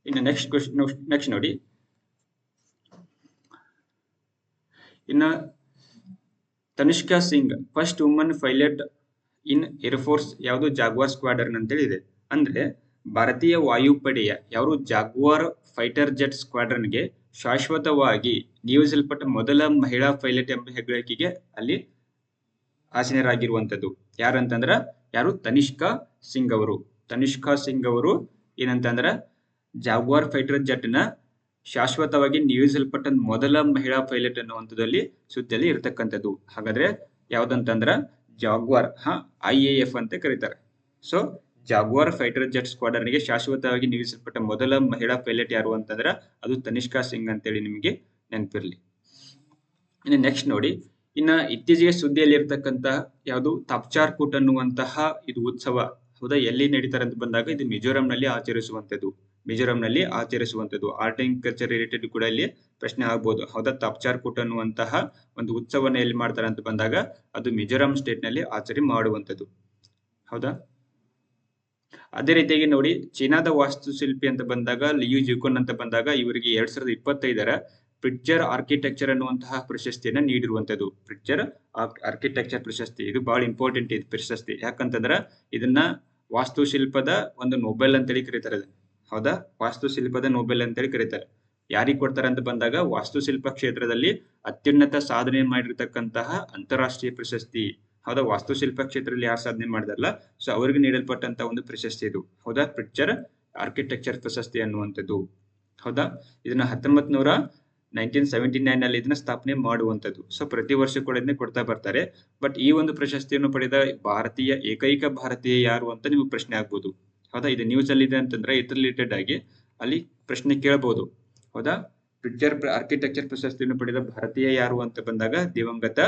S1: ಇನ್ನು ನೆಕ್ಸ್ಟ್ ನೋಡಿ, ಇನ್ನ Tanishka Singh first woman pilot in air force, ಯಾವುದು, ಜಾಗ್ವಾರ್ ಸ್ಕ್ವಾಡ್ರನ್ ಅಂತೇಳಿ ಇದೆ. ಅಂದ್ರೆ ಭಾರತೀಯ ವಾಯುಪಡೆಯ ಯಾರು ಜಾಗ್ವಾರ್ ಫೈಟರ್ ಜೆಟ್ ಸ್ಕ್ವಾಡ್ರನ್ಗೆ ಶಾಶ್ವತವಾಗಿ ನಿಯೋಜಿಸಲ್ಪಟ್ಟ ಮೊದಲ ಮಹಿಳಾ ಪೈಲಟ್ ಎಂಬ ಹೆಗ್ಗಳಿಕೆಗೆ ಅಲ್ಲಿ ಆಸೀನರಾಗಿರುವಂತದ್ದು. ಯಾರಂತಂದ್ರ ಯಾರು, ತನಿಷ್ಕಾ ಸಿಂಗ್ ಅವರು. ತನಿಷ್ಕಾ ಸಿಂಗ್ ಅವರು ಏನಂತಂದ್ರ ಜಾಗ್ವಾರ್ ಫೈಟರ್ ಜೆಟ್ ನ ಶಾಶ್ವತವಾಗಿ ನಿಯೋಜಿಸಲ್ಪಟ್ಟ ಮೊದಲ ಮಹಿಳಾ ಪೈಲಟ್ ಅನ್ನುವಂಥದ್ದಲ್ಲಿ ಸುದ್ದಿಯಲ್ಲಿ ಇರತಕ್ಕಂಥದ್ದು. ಹಾಗಾದ್ರೆ ಯಾವ್ದಂತಂದ್ರ ಜಾಗ್ವಾರ್, IAF ಅಂತ ಕರೀತಾರೆ. ಸೊ ಜಾಗ್ವಾರ್ ಫೈಟರ್ ಜೆಟ್ ಸ್ಕ್ವಾಡ್ರನ್ಗೆ ಶಾಶ್ವತವಾಗಿ ನಿಯೋಜಿಸಲ್ಪಟ್ಟ ಮೊದಲ ಮಹಿಳಾ ಪೈಲಟ್ ಯಾರು ಅಂತಂದ್ರ ಅದು ತನಿಷ್ಕಾ ಸಿಂಗ್ ಅಂತೇಳಿ ನಿಮಗೆ ನೆನಪಿರ್ಲಿ. ಇನ್ನು ನೆಕ್ಸ್ಟ್ ನೋಡಿ, ಇನ್ನ ಇತ್ತೀಚೆಗೆ ಸುದ್ದಿಯಲ್ಲಿ ಇರ್ತಕ್ಕಂತಹ ಯಾವುದು, ತಾಪ್ಚಾರ್ ಕೂಟ್ ಅನ್ನುವಂತಹ ಇದು ಉತ್ಸವ. ಹೌದಾ, ಎಲ್ಲಿ ನಡೀತಾರೆ ಅಂತ ಬಂದಾಗ ಇದು ಮಿಜೋರಾಂನಲ್ಲಿ ಆಚರಿಸುವಂತದ್ದು. ಆರ್ಟ್ ಅಂಡ್ ಕಲ್ಚರ್ ರಿಲೇಟೆಡ್ ಕೂಡ ಇಲ್ಲಿ ಪ್ರಶ್ನೆ ಆಗ್ಬಹುದು. ಹೌದಾ, ತಾಪ್ಚಾರ್ ಕೂಟ್ ಅನ್ನುವಂತಹ ಒಂದು ಉತ್ಸವನ ಎಲ್ಲಿ ಮಾಡ್ತಾರೆ ಅಂತ ಬಂದಾಗ ಅದು ಮಿಜೋರಾಂ ಸ್ಟೇಟ್ ನಲ್ಲಿ ಆಚರಣೆ ಮಾಡುವಂತದ್ದು. ಹೌದಾ, ಅದೇ ರೀತಿಯಾಗಿ ನೋಡಿ, ಚೀನಾದ ವಾಸ್ತುಶಿಲ್ಪಿ ಅಂತ ಬಂದಾಗ ಲಿಯು ಜಿಕೊನ್ ಅಂತ ಬಂದಾಗ ಇವರಿಗೆ 2025 ಪ್ರಿಟ್ಜರ್ ಆರ್ಕಿಟೆಕ್ಚರ್ ಅನ್ನುವಂತಹ ಪ್ರಶಸ್ತಿಯನ್ನ ನೀಡಿರುವಂತದ್ದು. ಪ್ರಿಟ್ಜರ್ ಆರ್ಕಿಟೆಕ್ಚರ್ ಪ್ರಶಸ್ತಿ ಇದು ಬಹಳ ಇಂಪಾರ್ಟೆಂಟ್ ಇದು ಪ್ರಶಸ್ತಿ. ಯಾಕಂತಂದ್ರ ಇದನ್ನ ವಾಸ್ತುಶಿಲ್ಪದ ಒಂದು ನೊಬೆಲ್ ಅಂತೇಳಿ ಕರೀತಾರೆ. ಹೌದಾ, ವಾಸ್ತುಶಿಲ್ಪದ ನೊಬೆಲ್ ಅಂತೇಳಿ ಕರೀತಾರೆ. ಯಾರಿಗೆ ಕೊಡ್ತಾರೆ ಅಂತ ಬಂದಾಗ ವಾಸ್ತುಶಿಲ್ಪ ಕ್ಷೇತ್ರದಲ್ಲಿ ಅತ್ಯುನ್ನತ ಸಾಧನೆ ಮಾಡಿರ್ತಕ್ಕಂತಹ ಅಂತಾರಾಷ್ಟ್ರೀಯ ಪ್ರಶಸ್ತಿ. ಹೌದಾ, ವಾಸ್ತುಶಿಲ್ಪ ಕ್ಷೇತ್ರದಲ್ಲಿ ಯಾರು ಸಾಧನೆ ಮಾಡಿದಾರಲ್ಲ, ಸೊ ಅವರಿಗೆ ನೀಡಲ್ಪಟ್ಟಂತ ಒಂದು ಪ್ರಶಸ್ತಿ ಇದು. ಹೌದಾ, ಪ್ರಿಟ್ಜರ್ ಆರ್ಕಿಟೆಕ್ಚರ್ ಪ್ರಶಸ್ತಿ ಅನ್ನುವಂಥದ್ದು. ಹೌದಾ, ಇದನ್ನ 1979 ನಲ್ಲಿ ಇದನ್ನ ಸ್ಥಾಪನೆ ಮಾಡುವಂತದ್ದು. ಸೊ ಪ್ರತಿ ವರ್ಷ ಕೂಡ ಇದನ್ನ ಕೊಡ್ತಾ ಬರ್ತಾರೆ. ಬಟ್ ಈ ಒಂದು ಪ್ರಶಸ್ತಿಯನ್ನು ಪಡೆದ ಏಕೈಕ ಭಾರತೀಯ ಯಾರು ಅಂತ ನಿಮಗೆ ಪ್ರಶ್ನೆ ಆಗ್ಬೋದು. ಹೌದಾ, ಇದು ನ್ಯೂಸ್ ಅಲ್ಲಿ ಇದೆ ಅಂತಂದ್ರೆ ಇದ್ರ ರಿಲೇಟೆಡ್ ಆಗಿ ಅಲ್ಲಿ ಪ್ರಶ್ನೆ ಕೇಳಬಹುದು. ಹೌದಾ, ಪ್ರಿಟ್ಜರ್ ಆರ್ಕಿಟೆಕ್ಚರ್ ಪ್ರಶಸ್ತಿಯನ್ನು ಪಡೆದ ಭಾರತೀಯ ಯಾರು ಅಂತ ಬಂದಾಗ ದಿವಂಗತ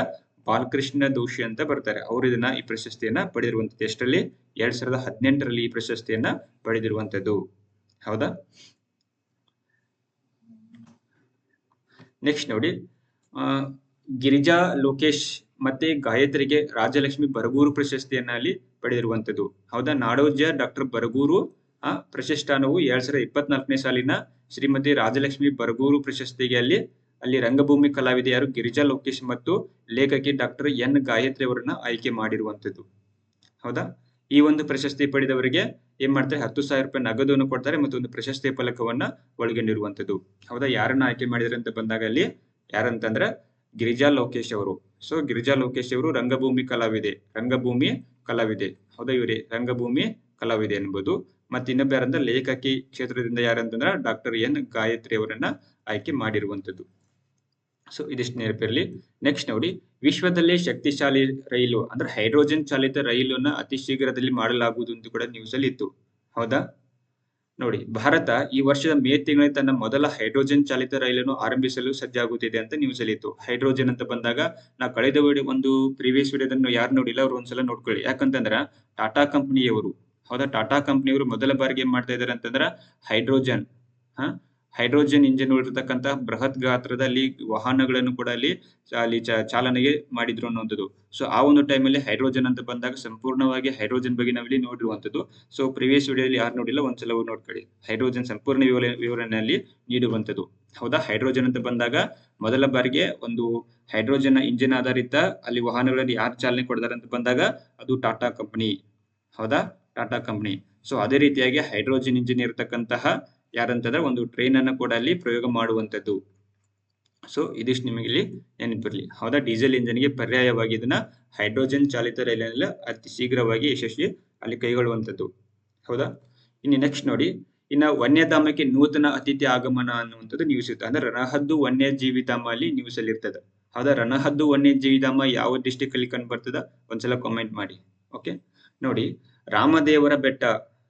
S1: ಬಾಲಕೃಷ್ಣ ದೋಷಿ ಅಂತ ಬರ್ತಾರೆ. ಅವರು ಈ ಪ್ರಶಸ್ತಿಯನ್ನ ಪಡೆದಿರುವಂತದ್ದು. ಎಷ್ಟರಲ್ಲಿ? 2018ರಲ್ಲಿ ಈ ಪ್ರಶಸ್ತಿಯನ್ನ ಪಡೆದಿರುವಂತದ್ದು. ಹೌದಾ? ನೆಕ್ಸ್ಟ್ ನೋಡಿ, ಗಿರಿಜಾ ಲೋಕೇಶ್ ಮತ್ತೆ ಗಾಯತ್ರಿಗೆ ರಾಜಲಕ್ಷ್ಮಿ ಬರಗೂರು ಪ್ರಶಸ್ತಿಯನ್ನ ಅಲ್ಲಿ ಪಡೆದಿರುವಂತದ್ದು. ಹೌದಾ? ನಾಡೋಜ ಡಾಕ್ಟರ್ ಬರಗೂರು ಪ್ರತಿಷ್ಠಾನವು 2024ನೇ ಸಾಲಿನ ಶ್ರೀಮತಿ ರಾಜಲಕ್ಷ್ಮಿ ಬರಗೂರು ಪ್ರಶಸ್ತಿಗೆ ಅಲ್ಲಿ ರಂಗಭೂಮಿ ಕಲಾವಿದೆ ಯಾರು? ಗಿರಿಜಾ ಲೋಕೇಶ್ ಮತ್ತು ಲೇಖಕಿ ಡಾಕ್ಟರ್ ಎನ್ ಗಾಯತ್ರಿ ಅವರನ್ನ ಆಯ್ಕೆ ಮಾಡಿರುವಂತದ್ದು. ಹೌದಾ? ಈ ಒಂದು ಪ್ರಶಸ್ತಿ ಪಡೆದವರಿಗೆ ಏನ್ ಮಾಡ್ತಾರೆ? 10,000 ರೂಪಾಯಿ ನಗದನ್ನು ಕೊಡ್ತಾರೆ ಮತ್ತು ಒಂದು ಪ್ರಶಸ್ತಿ ಫಲಕವನ್ನ ಒಳಗೊಂಡಿರುವಂತದ್ದು. ಹೌದಾ? ಯಾರನ್ನ ಆಯ್ಕೆ ಮಾಡಿದ್ರೆ ಅಂತ ಬಂದಾಗ ಅಲ್ಲಿ ಯಾರಂತಂದ್ರ ಗಿರಿಜಾ ಲೋಕೇಶ್ ಅವರು. ಸೊ ಗಿರಿಜಾ ಲೋಕೇಶ್ ಅವರು ರಂಗಭೂಮಿ ಕಲಾವಿದೆ. ಹೌದಾ? ಇವರೇ ರಂಗಭೂಮಿ ಕಲಾವಿದೆ ಎನ್ಬಹುದು. ಮತ್ತೆ ಇನ್ನೊಬ್ಬ ಯಾರಂದ್ರೆ ಲೇಖಕಿ ಕ್ಷೇತ್ರದಿಂದ ಯಾರಂತಂದ್ರ ಡಾಕ್ಟರ್ ಎನ್ ಗಾಯತ್ರಿ ಅವರನ್ನ ಆಯ್ಕೆ ಮಾಡಿರುವಂತದ್ದು. ಸೊ ಇದಿಷ್ಟು ನೆನಪಿರಲಿ. ನೆಕ್ಸ್ಟ್ ನೋಡಿ, ವಿಶ್ವದಲ್ಲೇ ಶಕ್ತಿಶಾಲಿ ರೈಲು ಅಂದ್ರೆ ಹೈಡ್ರೋಜನ್ ಚಾಲಿತ ರೈಲನ್ನ ಅತಿ ಶೀಘ್ರದಲ್ಲಿ ಮಾಡಲಾಗುವುದು ಅಂತ ಕೂಡ ನ್ಯೂಸ್ ಅಲ್ಲಿ ಇತ್ತು. ಹೌದಾ? ನೋಡಿ, ಭಾರತ ಈ ವರ್ಷದ ಮೇ ತಿಂಗಳಲ್ಲಿ ತನ್ನ ಮೊದಲ ಹೈಡ್ರೋಜನ್ ಚಾಲಿತ ರೈಲನ್ನು ಆರಂಭಿಸಲು ಸಜ್ಜಾಗುತ್ತಿದೆ ಅಂತ ನ್ಯೂಸ್ ಅಲ್ಲಿ ಇತ್ತು. ಹೈಡ್ರೋಜನ್ ಅಂತ ಬಂದಾಗ ನಾವು ಕಳೆದ ಒಂದು ಪ್ರೀವಿಯಸ್ ವಿಡಿಯೋದನ್ನು ಯಾರು ನೋಡಿಲ್ಲ ಅವ್ರು ಒಂದ್ಸಲ ನೋಡ್ಕೊಳ್ಳಿ. ಯಾಕಂತಂದ್ರ ಟಾಟಾ ಕಂಪನಿಯವರು, ಹೌದಾ, ಟಾಟಾ ಕಂಪನಿಯವರು ಮೊದಲ ಬಾರಿಗೆ ಏನ್ ಮಾಡ್ತಾ ಇದಾರೆ ಅಂತಂದ್ರ ಹೈಡ್ರೋಜನ್ ಇಂಜಿನ್ ಇರತಕ್ಕಂತ ಬೃಹತ್ ಗಾತ್ರದ ಅಲ್ಲಿ ವಾಹನಗಳನ್ನು ಕೂಡ ಅಲ್ಲಿ ಚಾಲನೆಗೆ ಮಾಡಿದ್ರು ಅನ್ನುವಂಥದ್ದು. ಸೊ ಆ ಒಂದು ಟೈಮಲ್ಲಿ ಹೈಡ್ರೋಜನ್ ಅಂತ ಬಂದಾಗ ಸಂಪೂರ್ಣವಾಗಿ ಹೈಡ್ರೋಜನ್ ಬಗ್ಗೆ ನಾವಿಲ್ಲಿ ನೋಡಿರುವಂತದ್ದು. ಸೊ ಪ್ರಿವಿಯಸ್ ವಿಡಿಯೋದಲ್ಲಿ ಯಾರು ನೋಡಿಲ್ಲ ಒಂದ್ಸಲ ನೋಡ್ಕೊಳ್ಳಿ. ಹೈಡ್ರೋಜನ್ ಸಂಪೂರ್ಣ ವಿವರಣೆಯಲ್ಲಿ ನೀಡುವಂತದ್ದು. ಹೌದಾ? ಹೈಡ್ರೋಜನ್ ಅಂತ ಬಂದಾಗ ಮೊದಲ ಬಾರಿಗೆ ಒಂದು ಹೈಡ್ರೋಜನ್ ಇಂಜಿನ್ ಆಧಾರಿತ ಅಲ್ಲಿ ವಾಹನಗಳಲ್ಲಿ ಯಾರು ಚಾಲನೆ ಕೊಡ್ತಾರೆ ಅಂತ ಬಂದಾಗ ಅದು ಟಾಟಾ ಕಂಪನಿ. ಹೌದಾ? ಟಾಟಾ ಕಂಪನಿ. ಸೊ ಅದೇ ರೀತಿಯಾಗಿ ಹೈಡ್ರೋಜನ್ ಇಂಜಿನ್ ಇರತಕ್ಕಂತಹ ಯಾರಂತಂದ್ರೆ ಒಂದು ಟ್ರೈನ್ ಅನ್ನ ಕೂಡ ಅಲ್ಲಿ ಪ್ರಯೋಗ ಮಾಡುವಂತದ್ದು. ಸೊ ಇದಿಷ್ಟು ನಿಮಗೆ ಇಲ್ಲಿ ನೆನಪಿರಲಿ. ಹೌದಾ? ಡೀಸೆಲ್ ಇಂಜಿನ್ಗೆ ಪರ್ಯಾಯವಾಗಿ ಇದನ್ನ ಹೈಡ್ರೋಜನ್ ಚಾಲಿತ ರೈಲಿನಲ್ಲಿ ಅತಿ ಶೀಘ್ರವಾಗಿ ಯಶಸ್ವಿ ಅಲ್ಲಿ ಕೈಗೊಳ್ಳುವಂತದ್ದು. ಹೌದಾ? ಇನ್ನು ನೆಕ್ಸ್ಟ್ ನೋಡಿ, ಇನ್ನ ವನ್ಯಧಾಮಕ್ಕೆ ನೂತನ ಅತಿಥಿ ಆಗಮನ ಅನ್ನುವಂಥದ್ದು ನ್ಯೂಸ್ ಇರುತ್ತೆ. ಅಂದ್ರೆ ರಣಹದ್ದು ವನ್ಯಜೀವಿ ಧಾಮ ಅಲ್ಲಿ ನ್ಯೂಸ್ ಅಲ್ಲಿ ಇರ್ತದೆ. ಹೌದಾ? ರಣಹದ್ದು ವನ್ಯಜೀವಿ ಧಾಮ ಯಾವ ಡಿಸ್ಟಿಕ್ ಅಲ್ಲಿ ಕಂಡು ಬರ್ತದ ಒಂದ್ಸಲ ಕಾಮೆಂಟ್ ಮಾಡಿ. ಓಕೆ ನೋಡಿ, ರಾಮದೇವರ ಬೆಟ್ಟ.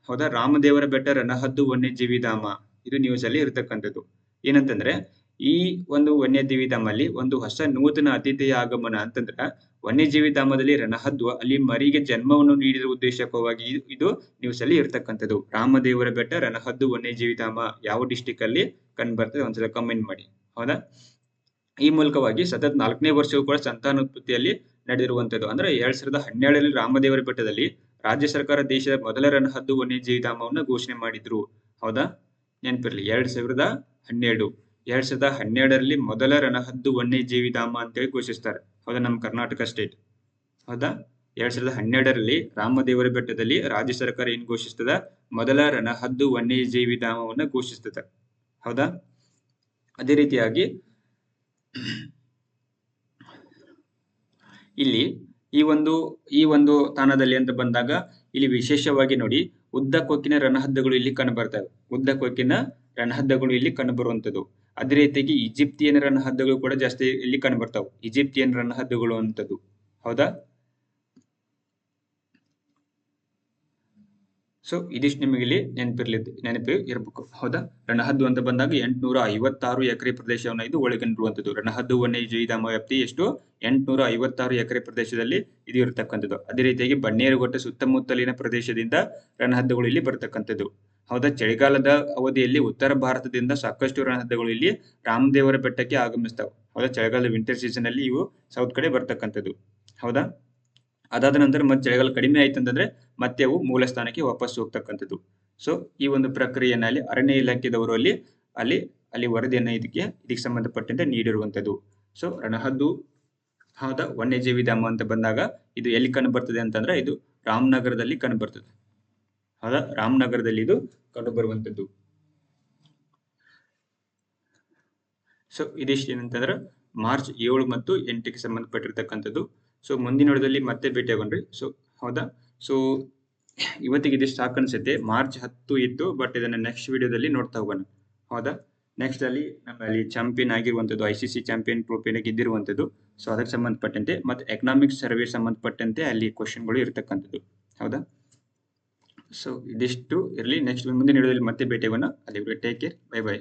S1: ಹೌದಾ? ರಾಮದೇವರ ಬೆಟ್ಟ ರಣಹದ್ದು ವನ್ಯಜೀವಿ ಧಾಮ ಇದು ನ್ಯೂಸ್ ಅಲ್ಲಿ ಇರತಕ್ಕಂಥದ್ದು. ಏನಂತಂದ್ರೆ ಈ ಒಂದು ವನ್ಯಜೀವಿ ಧಾಮಲ್ಲಿ ಒಂದು ಹೊಸ ನೂತನ ಅತಿಥಿಯ ಆಗಮನ ಅಂತಂದ್ರ ವನ್ಯಜೀವಿ ಧಾಮದಲ್ಲಿ ರಣಹದ್ದು ಅಲ್ಲಿ ಮರಿಗೆ ಜನ್ಮವನ್ನು ನೀಡಿದ ಉದ್ದೇಶಕವಾಗಿ ಇದು ನ್ಯೂಸ್ ಅಲ್ಲಿ ಇರ್ತಕ್ಕಂಥದ್ದು. ರಾಮದೇವರ ಬೆಟ್ಟ ರಣಹದ್ದು ವನ್ಯಜೀವಿ ಧಾಮ ಯಾವ ಡಿಸ್ಟಿಕ್ ಅಲ್ಲಿ ಕಂಡು ಬರ್ತದೆ ಒಂದ್ಸಲ ಕಮೆಂಟ್ ಮಾಡಿ. ಹೌದಾ? ಈ ಮೂಲಕವಾಗಿ ಸತತ 4ನೇ ವರ್ಷವೂ ಕೂಡ ಸಂತಾನೋತ್ಪತ್ತಿಯಲ್ಲಿ ನಡೆದಿರುವಂತದ್ದು. ಅಂದ್ರೆ 2017ರಲ್ಲಿ ರಾಮದೇವರ ಬೆಟ್ಟದಲ್ಲಿ ರಾಜ್ಯ ಸರ್ಕಾರ ದೇಶದ ಮೊದಲ ರಣಹದ್ದು ವನ್ಯಜೀವಿ ಧಾಮವನ್ನು ಘೋಷಣೆ ಮಾಡಿದ್ರು. ಹೌದಾ? ನೆನಪಿರ್ಲಿ, 2012ರಲ್ಲಿ ಮೊದಲ ರಣಹದ್ದು ವನ್ಯಜೀವಿ ಧಾಮ ಅಂತೇಳಿ ಘೋಷಿಸ್ತಾರೆ. ಹೌದಾ? ನಮ್ಮ ಕರ್ನಾಟಕ ಸ್ಟೇಟ್. ಹೌದಾ? 2012ರಲ್ಲಿ ರಾಮದೇವರ ಬೆಟ್ಟದಲ್ಲಿ ರಾಜ್ಯ ಸರ್ಕಾರ ಏನ್ ಘೋಷಿಸ್ತದ? ಮೊದಲ ರಣಹದ್ದು ವನ್ಯಜೀವಿ ಧಾಮವನ್ನ ಘೋಷಿಸ್ತದೆ. ಹೌದಾ? ಅದೇ ರೀತಿಯಾಗಿ ಇಲ್ಲಿ ಈ ಒಂದು ತಾಣದಲ್ಲಿ ಅಂತ ಬಂದಾಗ ಇಲ್ಲಿ ವಿಶೇಷವಾಗಿ ನೋಡಿ, ಉದ್ದ ಕೊಕ್ಕಿನ ರಣಹದ್ದುಗಳು ಇಲ್ಲಿ ಕಂಡುಬರ್ತವೆ. ಉದ್ದ ಕೊಕ್ಕಿನ ರಣಹದ್ದುಗಳು ಇಲ್ಲಿ ಕಂಡುಬರುವಂತದ್ದು. ಅದೇ ರೀತಿಯಾಗಿ ಈಜಿಪ್ತಿಯನ್ ರಣಹದ್ದುಗಳು ಕೂಡ ಜಾಸ್ತಿ ಇಲ್ಲಿ ಕಂಡುಬರ್ತಾವೆ. ಈಜಿಪ್ತಿಯನ್ ರಣಹದ್ದುಗಳು ಅಂತದ್ದು. ಹೌದಾ? ಸೊ ಇದಿಷ್ಟು ನಿಮಗೆ ಇಲ್ಲಿ ನೆನಪು ಇರಬೇಕು. ಹೌದಾ? ರಣಹದ್ದು ಅಂತ ಬಂದಾಗ 856 ಎಕರೆ ಪ್ರದೇಶವನ್ನು ಇದು ಒಳಗೊಂಡಿರುವಂತದ್ದು. ರಣಹದ್ದು ವನ್ಯಜೀವಿ ಧಾಮ ವ್ಯಾಪ್ತಿ ಎಷ್ಟು? 856 ಎಕರೆ ಪ್ರದೇಶದಲ್ಲಿ ಇದು ಇರತಕ್ಕಂಥದ್ದು. ಅದೇ ರೀತಿಯಾಗಿ ಬನ್ನೇರುಘಟ್ಟ ಸುತ್ತಮುತ್ತಲಿನ ಪ್ರದೇಶದಿಂದ ರಣಹದ್ದುಗಳು ಇಲ್ಲಿ ಬರ್ತಕ್ಕಂಥದ್ದು. ಹೌದಾ? ಚಳಿಗಾಲದ ಅವಧಿಯಲ್ಲಿ ಉತ್ತರ ಭಾರತದಿಂದ ಸಾಕಷ್ಟು ರಣಹದ್ದುಗಳು ಇಲ್ಲಿ ರಾಮದೇವರ ಬೆಟ್ಟಕ್ಕೆ ಆಗಮಿಸ್ತಾವೆ. ಹೌದಾ? ಚಳಿಗಾಲದ ವಿಂಟರ್ ಸೀಸನ್ ಅಲ್ಲಿ ಇವು ಸೌತ್ ಕಡೆ ಬರ್ತಕ್ಕಂಥದ್ದು. ಹೌದಾ? ಅದಾದ ನಂತರ ಮತ್ತೆ ಚಳಿಗಾಲ ಕಡಿಮೆ ಆಯ್ತು ಅಂತಂದ್ರೆ ಮತ್ತೆ ಅವು ಮೂಲ ಸ್ಥಾನಕ್ಕೆ ವಾಪಸ್ ಹೋಗ್ತಕ್ಕಂಥದ್ದು. ಸೊ ಈ ಒಂದು ಪ್ರಕ್ರಿಯೆಯಲ್ಲಿ ಅರಣ್ಯ ಇಲಾಖೆದವರು ಅಲ್ಲಿ ವರದಿಯನ್ನ ಇದಕ್ಕೆ ಸಂಬಂಧಪಟ್ಟಂತೆ ನೀಡಿರುವಂತದ್ದು. ಸೊ ರಣಹದ್ದು, ಹೌದಾ, ವನ್ಯಜೀವಿ ಧಾಮ ಅಂತ ಬಂದಾಗ ಇದು ಎಲ್ಲಿ ಕಂಡು ಬರ್ತದೆ ಅಂತಂದ್ರೆ ಇದು ರಾಮನಗರದಲ್ಲಿ ಕಂಡು ಬರ್ತದೆ. ಹೌದಾ? ರಾಮನಗರದಲ್ಲಿ ಇದು ಕಂಡು ಬರುವಂತದ್ದು. ಸೊ ಇದಿಷ್ಟು ಏನಂತಂದ್ರೆ ಮಾರ್ಚ್ 7 ಮತ್ತು 8ಕ್ಕೆ ಸಂಬಂಧಪಟ್ಟಿರ್ತಕ್ಕಂಥದ್ದು. ಸೊ ಮುಂದಿನ ವಿಡಿಯೋದಲ್ಲಿ ಮತ್ತೆ ಭೇಟಿಯಾಗೋಣ್ರಿ. ಸೊ ಹೌದಾ? ಸೊ ಇವತ್ತಿಗೆ ಇದಿಷ್ಟು ಸಾಕು ಅನ್ಸುತ್ತೆ. ಮಾರ್ಚ್ 10 ಇತ್ತು, ಬಟ್ ಇದನ್ನ ನೆಕ್ಸ್ಟ್ ವಿಡಿಯೋದಲ್ಲಿ ನೋಡ್ತಾ ಹೋಗೋಣ. ಹೌದಾ? ನೆಕ್ಸ್ಟ್ ಅಲ್ಲಿ ನಮ್ಮಲ್ಲಿ ಚಾಂಪಿಯನ್ ಆಗಿರುವಂತದ್ದು, ICC ಚಾಂಪಿಯನ್ ಟ್ರೋಫಿನ ಗೆದ್ದಿರುವಂತದ್ದು. ಸೊ ಅದಕ್ಕೆ ಸಂಬಂಧಪಟ್ಟಂತೆ ಮತ್ತೆ ಎಕನಾಮಿಕ್ಸ್ ಸರ್ವೆ ಸಂಬಂಧಪಟ್ಟಂತೆ ಅಲ್ಲಿ ಕ್ವಶನ್ಗಳು ಇರತಕ್ಕಂಥದ್ದು. ಹೌದಾ? ಸೊ ಇದಿಷ್ಟು ಇರಲಿ. ನೆಕ್ಸ್ಟ್ ಮುಂದಿನ ವಿಡಿಯೋದಲ್ಲಿ ಮತ್ತೆ ಭೇಟಿಯಾಗೋಣ. ಅಲ್ಲಿವರೆಗೆ ಟೇಕ್ ಕೇರ್. Bye bye.